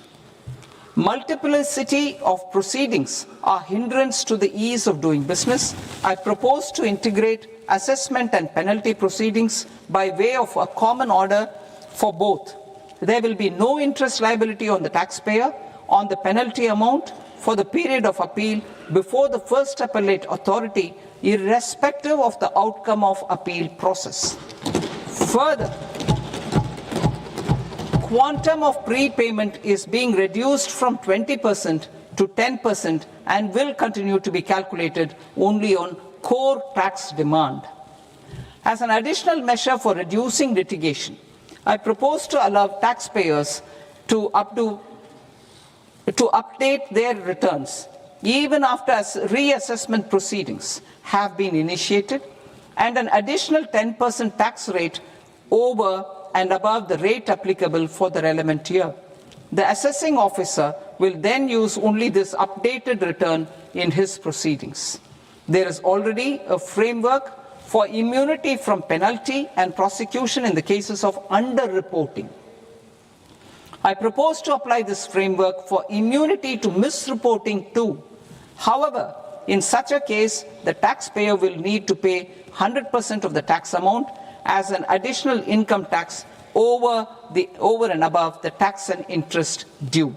Multiplicity of proceedings are hindrance to the ease of doing business. I propose to integrate assessment and penalty proceedings by way of a common order for both. There will be no interest liability on the taxpayer on the penalty amount for the period of appeal before the first appellate authority, irrespective of the outcome of appeal process. Further, quantum of prepayment is being reduced from 20% to 10% and will continue to be calculated only on core tax demand. As an additional measure for reducing litigation, I propose to allow taxpayers to update their returns even after reassessment proceedings have been initiated and an additional 10% tax rate over and above the rate applicable for the relevant year. The assessing officer will then use only this updated return in his proceedings. There is already a framework for immunity from penalty and prosecution in the cases of underreporting. I propose to apply this framework for immunity to misreporting too. However, in such a case, the taxpayer will need to pay 100% of the tax amount as an additional income tax over and above the tax and interest due.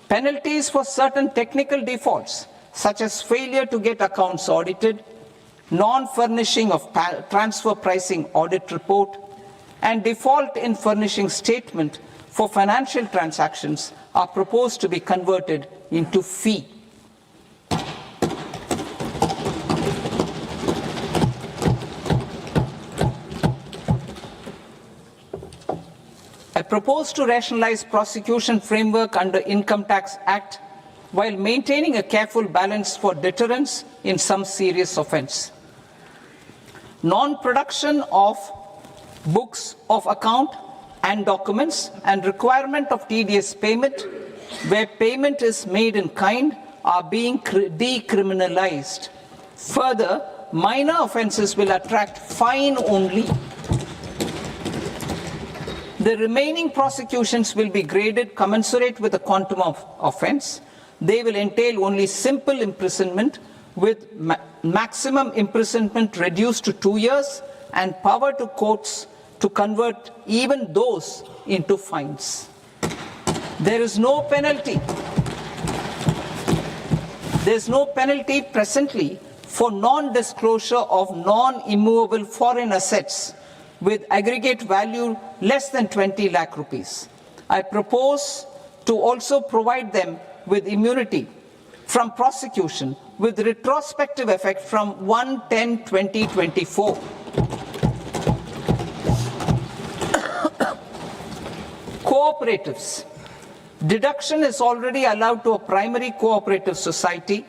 Penalties for certain technical defaults, such as failure to get accounts audited, non-furnishing of transfer pricing audit report, and default in furnishing statement for financial transactions are proposed to be converted into fee. I propose to rationalize prosecution framework under Income Tax Act while maintaining a careful balance for deterrence in some serious offence. Non-production of books of account and documents and requirement of TDS payment where payment is made in kind are being decriminalized. Further, minor offences will attract fine only. The remaining prosecutions will be graded commensurate with the quantum of offence. They will entail only simple imprisonment with maximum imprisonment reduced to 2 years and power to courts to convert even those into fines. There is no penalty. There is no penalty presently for non-disclosure of non-immovable foreign assets with aggregate value less than 20 lakh rupees. I propose to also provide them with immunity from prosecution with retrospective effect from 1/10/2024. Cooperatives. Deduction is already allowed to a primary cooperative society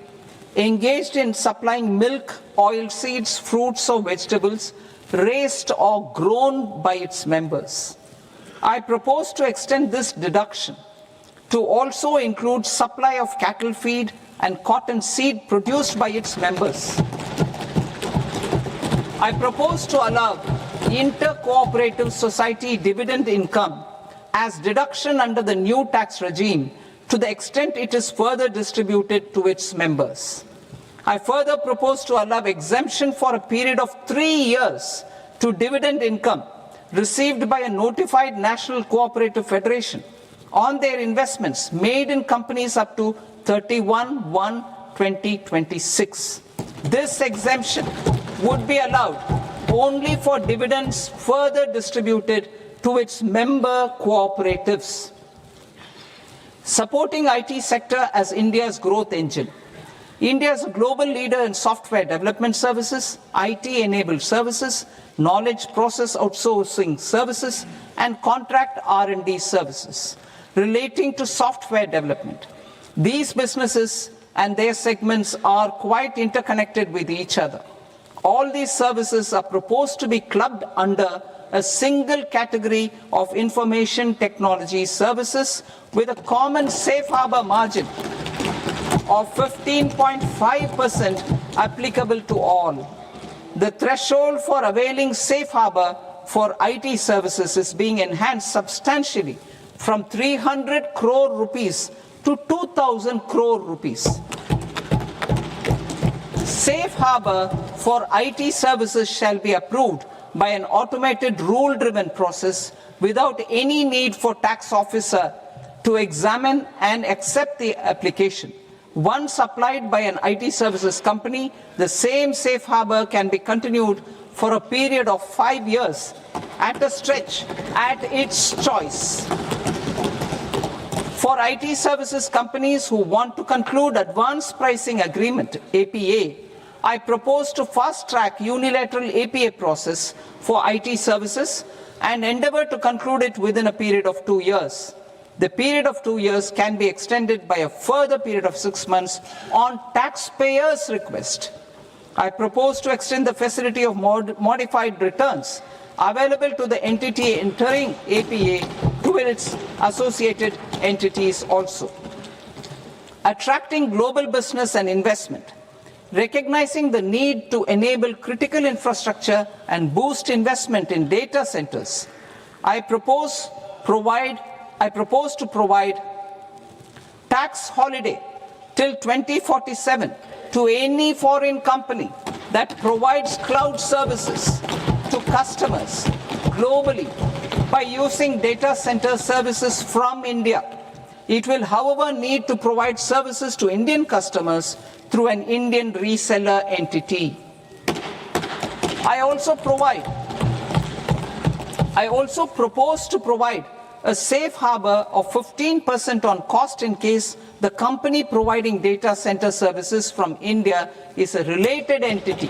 engaged in supplying milk, oilseeds, fruits or vegetables raised or grown by its members. I propose to extend this deduction to also include supply of cattle feed and cotton seed produced by its members. I propose to allow inter-cooperative society dividend income as deduction under the new tax regime to the extent it is further distributed to its members. I further propose to allow exemption for a period of 3 years to dividend income received by a notified national cooperative federation on their investments made in companies up to 31/1/2026. This exemption would be allowed only for dividends further distributed to its member cooperatives. Supporting IT sector as India's growth engine. India is a global leader in software development services, IT-enabled services, knowledge process outsourcing services, and contract R&D services relating to software development. These businesses and their segments are quite interconnected with each other. All these services are proposed to be clubbed under a single category of information technology services with a common safe harbor margin of 15.5% applicable to all. The threshold for availing safe harbor for IT services is being enhanced substantially from 300 crore rupees to 2,000 crore rupees. Safe harbor for IT services shall be approved by an automated rule-driven process without any need for tax officer to examine and accept the application. Once applied by an IT services company, the same safe harbor can be continued for a period of 5 years at a stretch at its choice. For IT services companies who want to conclude advanced pricing agreement, APA, I propose to fast-track unilateral APA process for IT services and endeavor to conclude it within a period of 2 years. The period of 2 years can be extended by a further period of 6 months on taxpayers' request. I propose to extend the facility of modified returns available to the entity entering APA to its associated entities also. Attracting global business and investment. Recognizing the need to enable critical infrastructure and boost investment in data centers, I propose to provide tax holiday till 2047 to any foreign company that provides cloud services to customers globally by using data center services from India. It will, however, need to provide services to Indian customers through an Indian reseller entity. I also propose to provide a safe harbor of 15% on cost in case the company providing data center services from India is a related entity.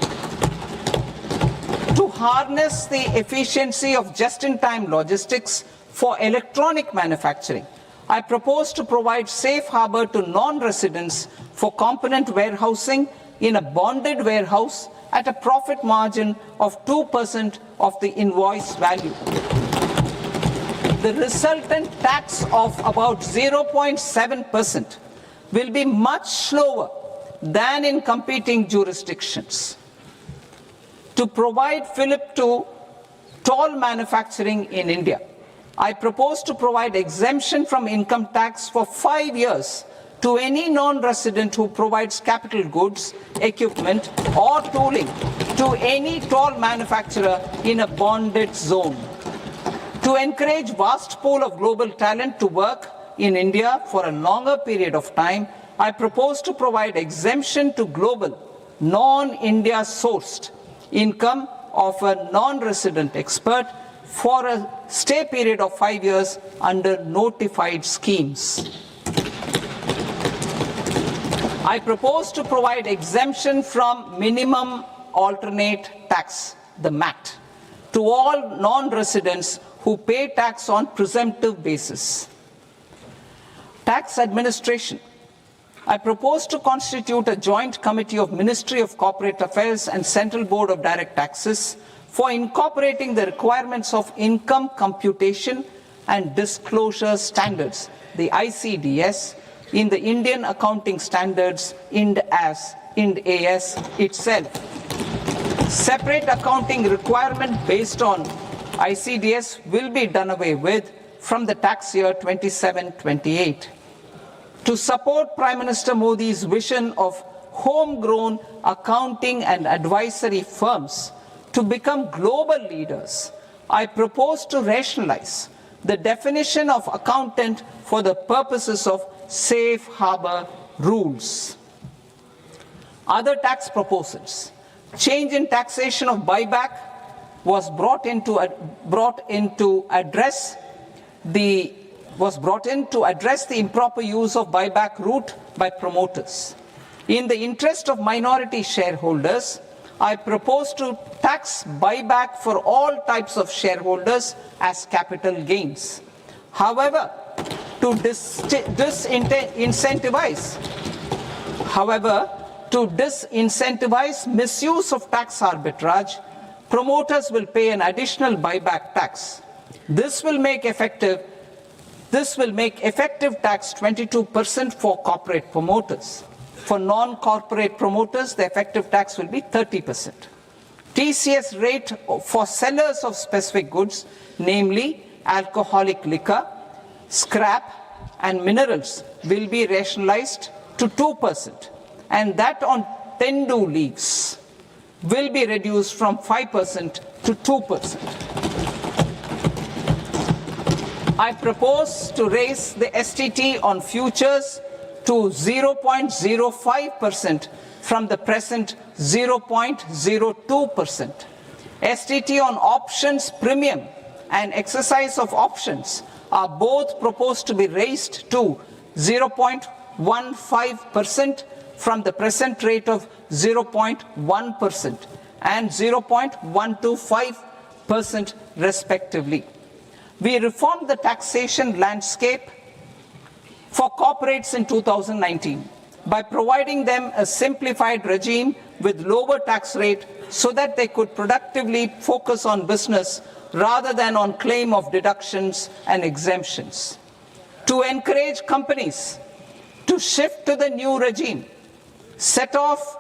To harness the efficiency of just-in-time logistics for electronic manufacturing, I propose to provide safe harbor to non-residents for component warehousing in a bonded warehouse at a profit margin of 2% of the invoice value. The resultant tax of about 0.7% will be much lower than in competing jurisdictions. To provide fillip to toll manufacturing in India, I propose to provide exemption from income tax for 5 years to any non-resident who provides capital goods, equipment, or tooling to any toll manufacturer in a bonded zone. To encourage vast pool of global talent to work in India for a longer period of time, I propose to provide exemption to global, non-India sourced income of a non-resident expert for a stay period of 5 years under notified schemes. I propose to provide exemption from minimum alternate tax, the MAT, to all non-residents who pay tax on presumptive basis. Tax administration. I propose to constitute a joint committee of Ministry of Corporate Affairs and Central Board of Direct Taxes for incorporating the requirements of income computation and disclosure standards, the ICDS, in the Indian Accounting Standards, IND AS itself. Separate accounting requirement based on ICDS will be done away with from the tax year 27-28. To support Prime Minister Modi's vision of homegrown accounting and advisory firms to become global leaders, I propose to rationalize the definition of accountant for the purposes of safe harbor rules. Other tax proposals. Change in taxation of buyback was brought in to address the improper use of buyback route by promoters. In the interest of minority shareholders, I propose to tax buyback for all types of shareholders as capital gains. However, to disincentivize misuse of tax arbitrage, promoters will pay an additional buyback tax. This will make effective tax 22% for corporate promoters. For non-corporate promoters, the effective tax will be 30%. TCS rate for sellers of specific goods, namely alcoholic liquor, scrap, and minerals, will be rationalized to 2%, and that on Tendu leaves will be reduced from 5% to 2%. I propose to raise the STT on futures to 0.05% from the present 0.02%. STT on options premium and exercise of options are both proposed to be raised to 0.15% from the present rate of 0.1% and 0.125% respectively. We reformed the taxation landscape for corporates in 2019 by providing them a simplified regime with lower tax rate so that they could productively focus on business rather than on claim of deductions and exemptions. To encourage companies to shift to the new regime, set off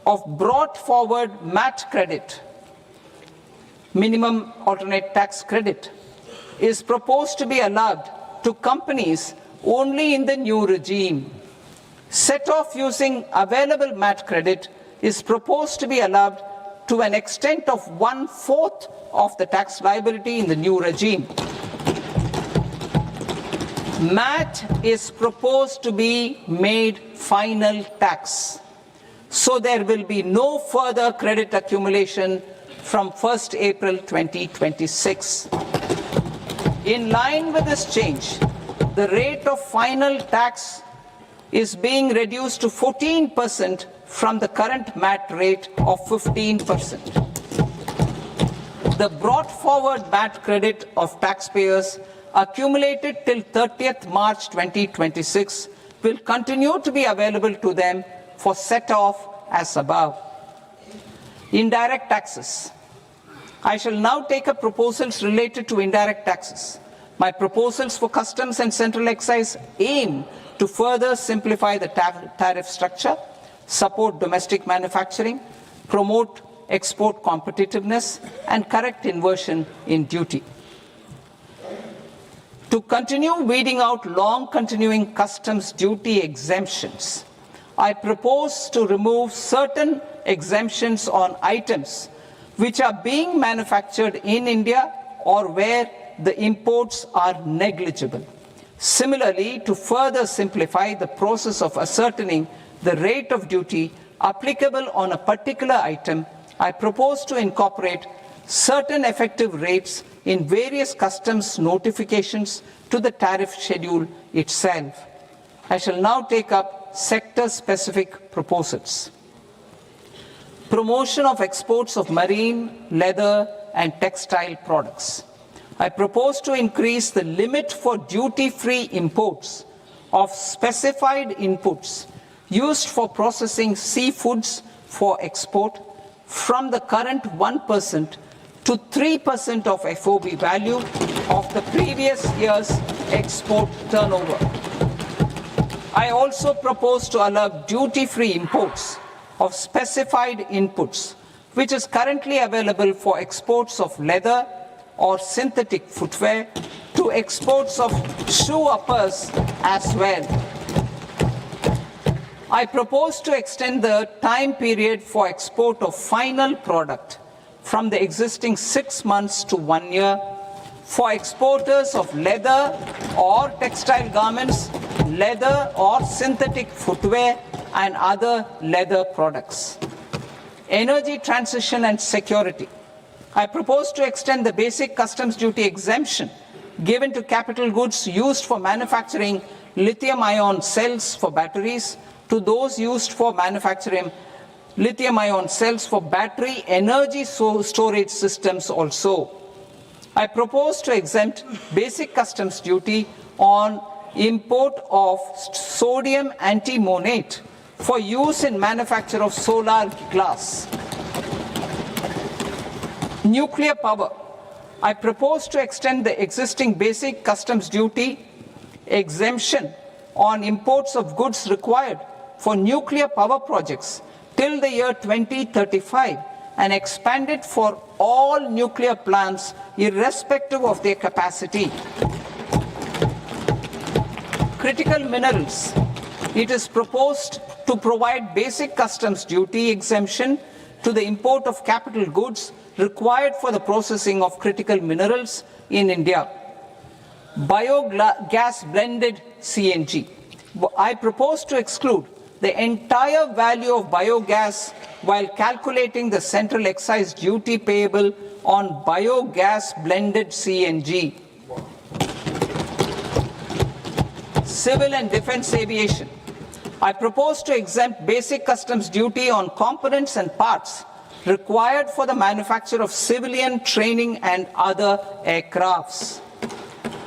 of brought forward MAT credit, minimum alternate tax credit, is proposed to be allowed to companies only in the new regime. Set off using available MAT credit is proposed to be allowed to an extent of 1/4 of the tax liability in the new regime. MAT is proposed to be made final tax, so there will be no further credit accumulation from 1st April 2026. In line with this change, the rate of final tax is being reduced to 14% from the current MAT rate of 15%. The brought forward MAT credit of taxpayers accumulated till 30th March 2026 will continue to be available to them for set off as above. Indirect taxes. I shall now take up proposals related to indirect taxes. My proposals for customs and central excise aim to further simplify the tariff structure, support domestic manufacturing, promote export competitiveness, and correct inversion in duty. To continue weeding out long continuing customs duty exemptions, I propose to remove certain exemptions on items which are being manufactured in India or where the imports are negligible. Similarly, to further simplify the process of ascertaining the rate of duty applicable on a particular item, I propose to incorporate certain effective rates in various customs notifications to the tariff schedule itself. I shall now take up sector-specific proposals. Promotion of exports of marine, leather, and textile products. I propose to increase the limit for duty-free imports of specified inputs used for processing seafoods for export from the current 1% to 3% of FOB value of the previous year's export turnover. I also propose to allow duty-free imports of specified inputs, which is currently available for exports of leather or synthetic footwear, to exports of shoe uppers as well. I propose to extend the time period for export of final product from the existing 6 months to 1 year for exporters of leather or textile garments, leather or synthetic footwear, and other leather products. energy transition and security. I propose to extend the basic customs duty exemption given to capital goods used for manufacturing lithium-ion cells for batteries to those used for manufacturing lithium-ion cells for battery energy storage systems also. I propose to exempt basic customs duty on import of sodium antimonate for use in manufacture of solar glass. Nuclear power. I propose to extend the existing basic customs duty exemption on imports of goods required for nuclear power projects till the year 2035 and expand it for all nuclear plants irrespective of their capacity. Critical minerals. It is proposed to provide basic customs duty exemption to the import of capital goods required for the processing of critical minerals in India. Biogas blended CNG. I propose to exclude the entire value of biogas while calculating the central excise duty payable on biogas blended CNG. Civil and defense aviation. I propose to exempt basic customs duty on components and parts required for the manufacture of civilian training and other aircrafts.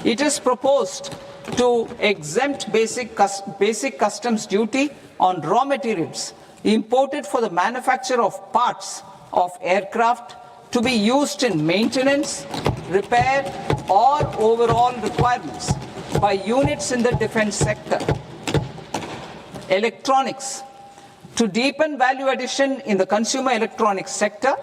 It is proposed to exempt basic customs duty on raw materials imported for the manufacture of parts of aircraft to be used in maintenance, repair, or overall requirements by units in the defense sector. Electronics. To deepen value addition in the consumer electronics sector,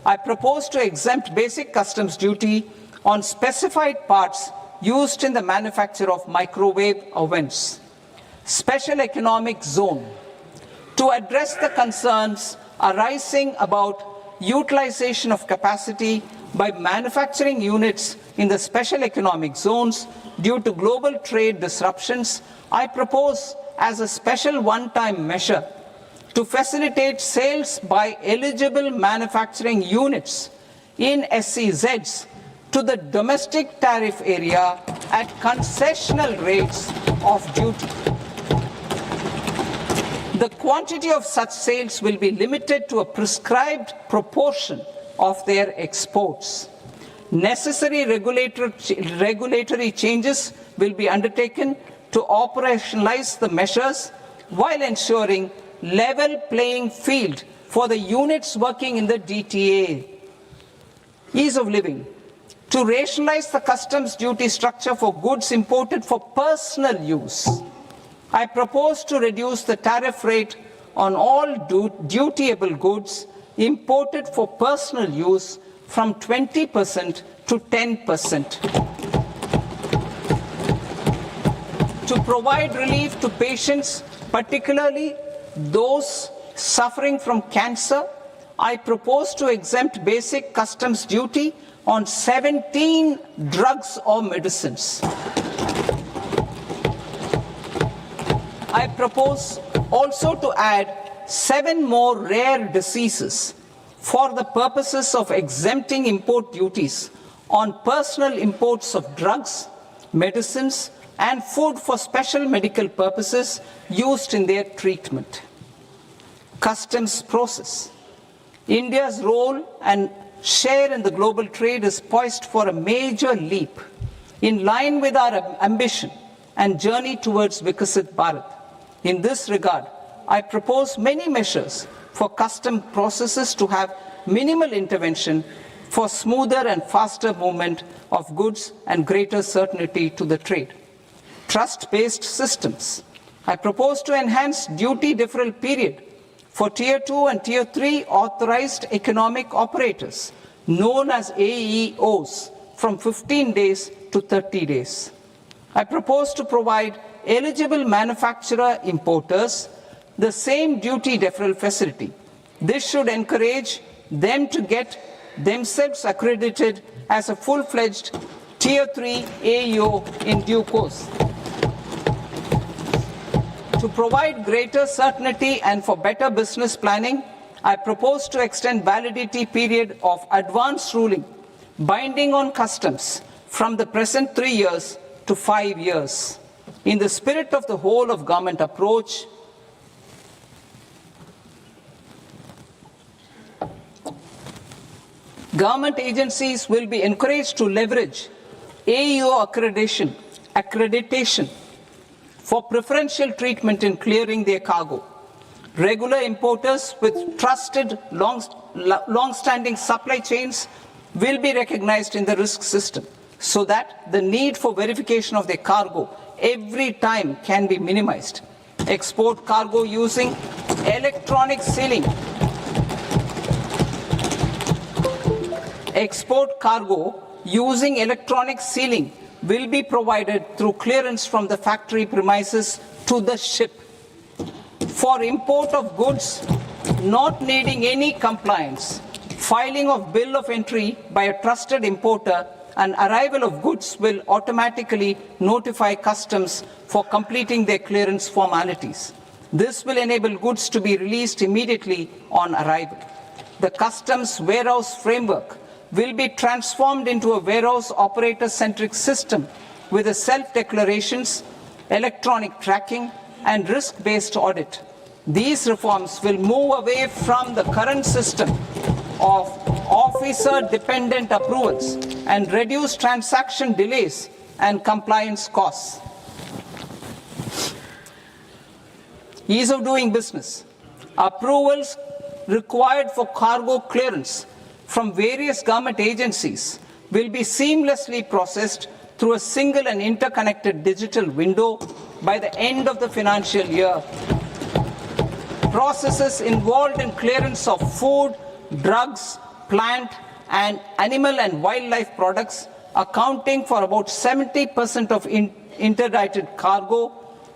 I propose to exempt basic customs duty on specified parts used in the manufacture of microwave ovens. Special economic zone. To address the concerns arising about utilization of capacity by manufacturing units in the special economic zones due to global trade disruptions, I propose as a special one-time measure to facilitate sales by eligible manufacturing units in SEZs to the domestic tariff area at concessional rates of duty. The quantity of such sales will be limited to a prescribed proportion of their exports. Necessary regulatory changes will be undertaken to operationalize the measures while ensuring level playing field for the units working in the DTA. Ease of living. To rationalize the customs duty structure for goods imported for personal use, I propose to reduce the tariff rate on all dutiable goods imported for personal use from 20% to 10%. To provide relief to patients, particularly those suffering from cancer, I propose to exempt basic customs duty on 17 drugs or medicines. I propose also to add 7 more rare diseases for the purposes of exempting import duties on personal imports of drugs, medicines, and food for special medical purposes used in their treatment. Customs process. India's role and share in the global trade is poised for a major leap in line with our ambition and journey towards Vikasit Bharat. In this regard, I propose many measures for custom processes to have minimal intervention for smoother and faster movement of goods and greater certainty to the trade. Trust-based systems. I propose to enhance duty deferral period for Tier 2 and Tier 3 authorized economic operators, known as AEOs, from 15 days to 30 days. I propose to provide eligible manufacturer importers the same duty deferral facility. This should encourage them to get themselves accredited as a full-fledged Tier 3 AEO in due course. To provide greater certainty and for better business planning, I propose to extend validity period of advance ruling binding on customs from the present 3 years to 5 years. In the spirit of the whole of government approach, government agencies will be encouraged to leverage AEO accreditation for preferential treatment in clearing their cargo. Regular importers with trusted long-standing supply chains will be recognized in the risk system so that the need for verification of their cargo every time can be minimized. Export cargo using electronic sealing. Export cargo using electronic sealing will be provided through clearance from the factory premises to the ship. For import of goods not needing any compliance, filing of bill of entry by a trusted importer and arrival of goods will automatically notify customs for completing their clearance formalities. This will enable goods to be released immediately on arrival. The customs warehouse framework will be transformed into a warehouse operator-centric system with a self-declarations, electronic tracking, and risk-based audit. These reforms will move away from the current system of officer-dependent approvals and reduce transaction delays and compliance costs. Ease of doing business. Approvals required for cargo clearance from various government agencies will be seamlessly processed through a single and interconnected digital window by the end of the financial year. Processes involved in clearance of food, drugs, plant, and animal and wildlife products, accounting for about 70% of interdicted cargo,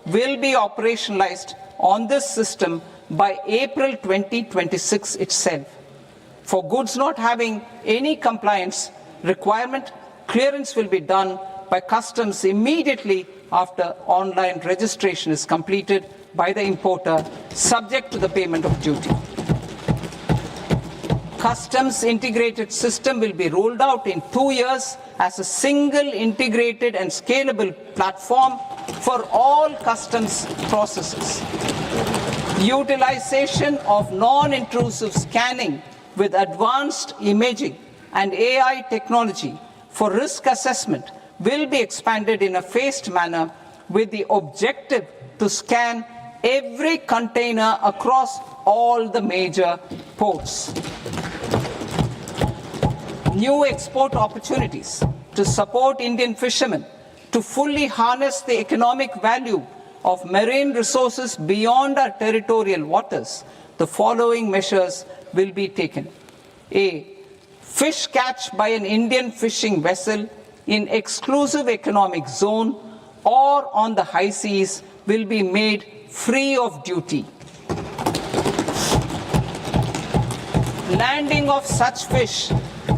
will be operationalized on this system by April 2026 itself. For goods not having any compliance requirement, clearance will be done by customs immediately after online registration is completed by the importer, subject to the payment of duty. Customs integrated system will be rolled out in 2 years as a single integrated and scalable platform for all customs processes. Utilization of non-intrusive scanning with advanced imaging and AI technology for risk assessment will be expanded in a phased manner with the objective to scan every container across all the major ports. New export opportunities to support Indian fishermen to fully harness the economic value of marine resources beyond our territorial waters. The following measures will be taken. A. Fish catch by an Indian fishing vessel in exclusive economic zone or on the high seas will be made free of duty. Landing of such fish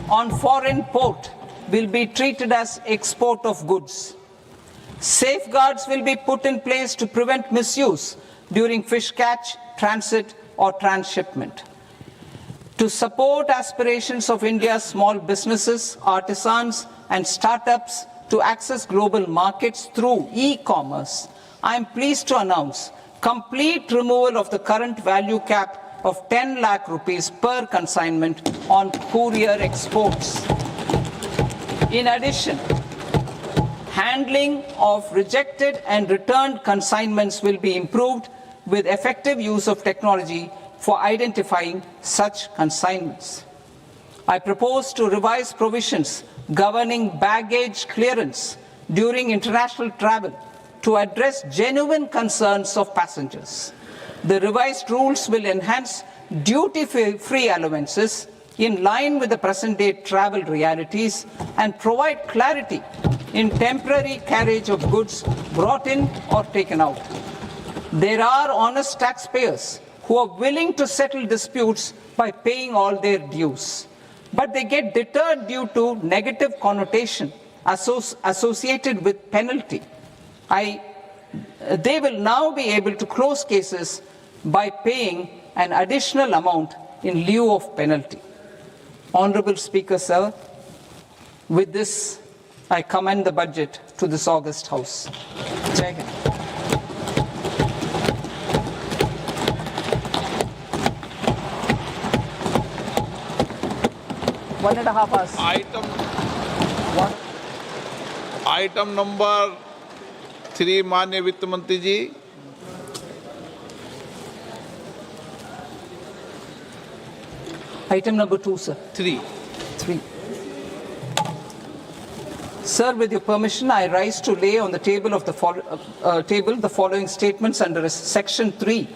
on foreign port will be treated as export of goods. Safeguards will be put in place to prevent misuse during fish catch, transit, or transshipment. To support aspirations of India's small businesses, artisans, and startups to access global markets through e-commerce, I am pleased to announce complete removal of the current value cap of 10 lakh rupees per consignment on courier exports. In addition, handling of rejected and returned consignments will be improved with effective use of technology for identifying such consignments. I propose to revise provisions governing baggage clearance during international travel to address genuine concerns of passengers. The revised rules will enhance duty-free allowances in line with the present-day travel realities and provide clarity in temporary carriage of goods brought in or taken out. There are honest taxpayers who are willing to settle disputes by paying all their dues, but they get deterred due to negative connotation associated with penalty. They will now be able to close cases by paying an additional amount in lieu of penalty. Honorable Speaker, sir, with this, I commend the budget to this august House. Jai Hind. One and a half hours. Item number 3 माननीय वित्त मंत्री जी। Item number 2, sir. 3 Sir, with your permission, I rise to lay on the table of the following statements under Section 3,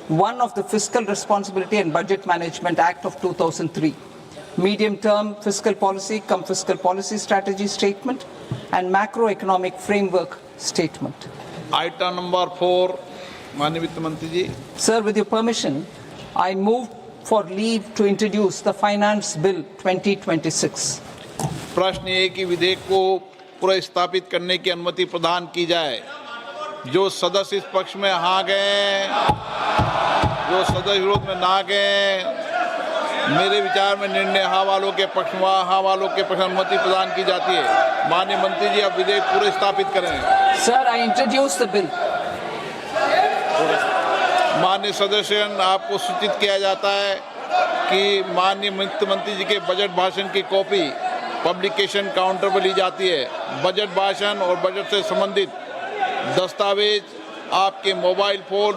1 of the Fiscal Responsibility and Budget Management Act of 2003, medium-term fiscal policy cum fiscal policy strategy statement, and macroeconomic framework statement. Item number 4 माननीय वित्त मंत्री जी। Sir, with your permission, I move for leave to introduce the Finance Bill 2026. प्रश्न ये कि विधेयक को पुनर्स्थापित करने की अनुमति प्रदान की जाए। जो सदस्य इस पक्ष में हाँ गए, जो सदस्य विरोध में ना गए, मेरे विचार में निर्णय हाँ वालों के पक्ष में, हाँ वालों के पक्ष में अनुमति प्रदान की जाती है। माननीय मंत्री जी, अब विधेयक पुनर्स्थापित करें। Sir, I introduce the bill. माननीय सदस्यगण, आपको सूचित किया जाता है कि माननीय वित्त मंत्री जी के बजट भाषण की कॉपी पब्लिकेशन काउंटर पर ली जाती है। बजट भाषण और बजट से संबंधित दस्तावेज आपके मोबाइल फोन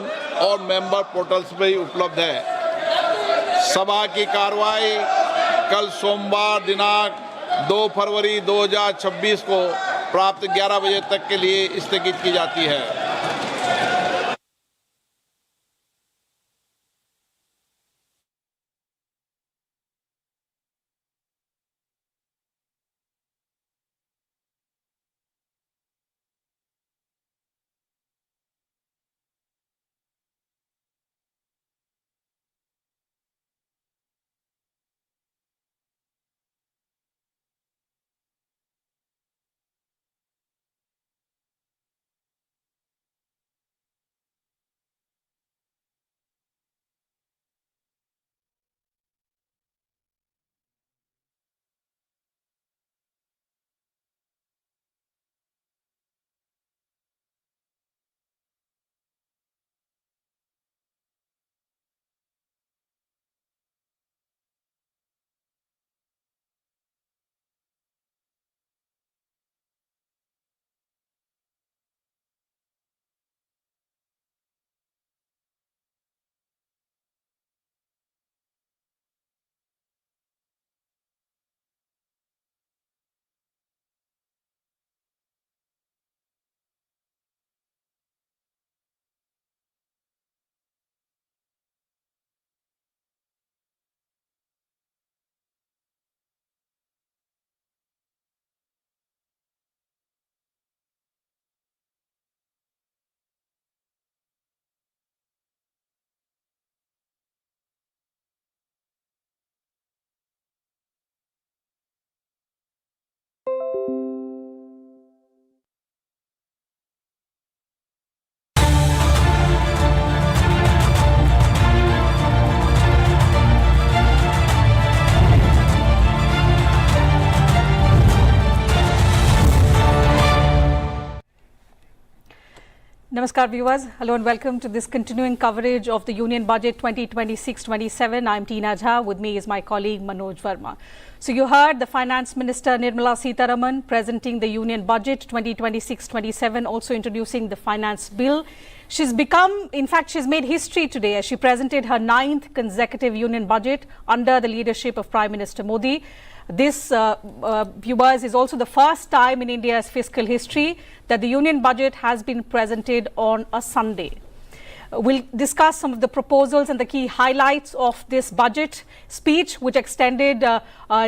और मेंबर पोर्टल्स पर ही उपलब्ध है। सभा की कार्रवाई कल सोमवार दिनांक 2 फरवरी 2026 को प्राप्त 11 बजे तक के लिए स्थगित की जाती है। Namaskar viewers, hello and welcome to this continuing coverage of the Union Budget 2026-27. I'm Tina Jha, with me is my colleague Manoj Verma. So you heard the Finance Minister Nirmala Sitharaman presenting the Union Budget 2026-27, also introducing the Finance Bill. She's made history today as she presented her 9th consecutive Union Budget under the leadership of Prime Minister Modi. This, viewers, is also the first time in India's fiscal history that the Union Budget has been presented on a Sunday. We'll discuss some of the proposals and the key highlights of this budget speech, which extended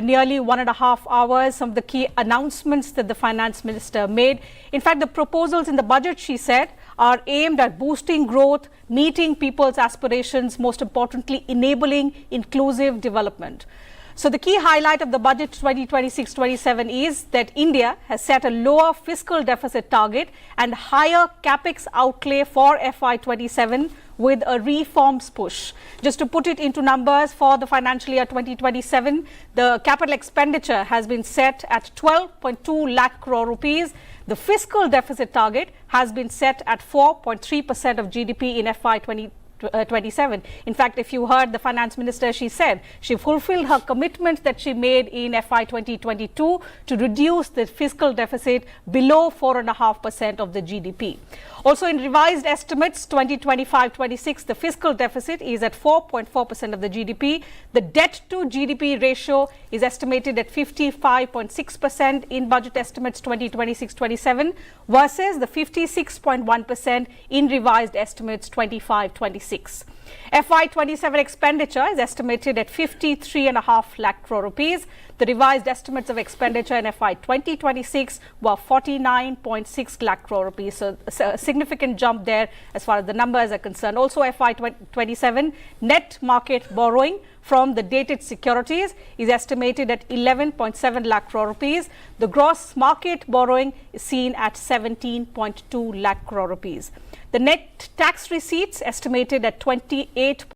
nearly 1.5 hours, some of the key announcements that the Finance Minister made. In fact, the proposals in the budget, she said, are aimed at boosting growth, meeting people's aspirations, most importantly, enabling inclusive development. So the key highlight of the budget 2026-27 is that India has set a lower fiscal deficit target and higher capex outlay for FY27, with a reforms push. Just to put it into numbers, for the financial year 2027, the capital expenditure has been set at 12.2 lakh crore rupees. The fiscal deficit target has been set at 4.3% of GDP in FY 2027. In fact, if you heard the finance minister, she said she fulfilled her commitment that she made in FY 2022 to reduce the fiscal deficit below 4.5% of the GDP. Also, in revised estimates 2025-26, the fiscal deficit is at 4.4% of the GDP. The debt to GDP ratio is estimated at 55.6% in budget estimates 2026-27 versus the 56.1% in revised estimates 25-26. FY 27 expenditure is estimated at 53.5 lakh crore rupees. The revised estimates of expenditure in FY 2026 were 49.6 lakh crore rupees. So a significant jump there as far as the numbers are concerned. Also, FY 27 net market borrowing from the dated securities is estimated at 11.7 lakh crore rupees. The gross market borrowing is seen at 17.2 lakh crore rupees. The net tax receipts estimated at 28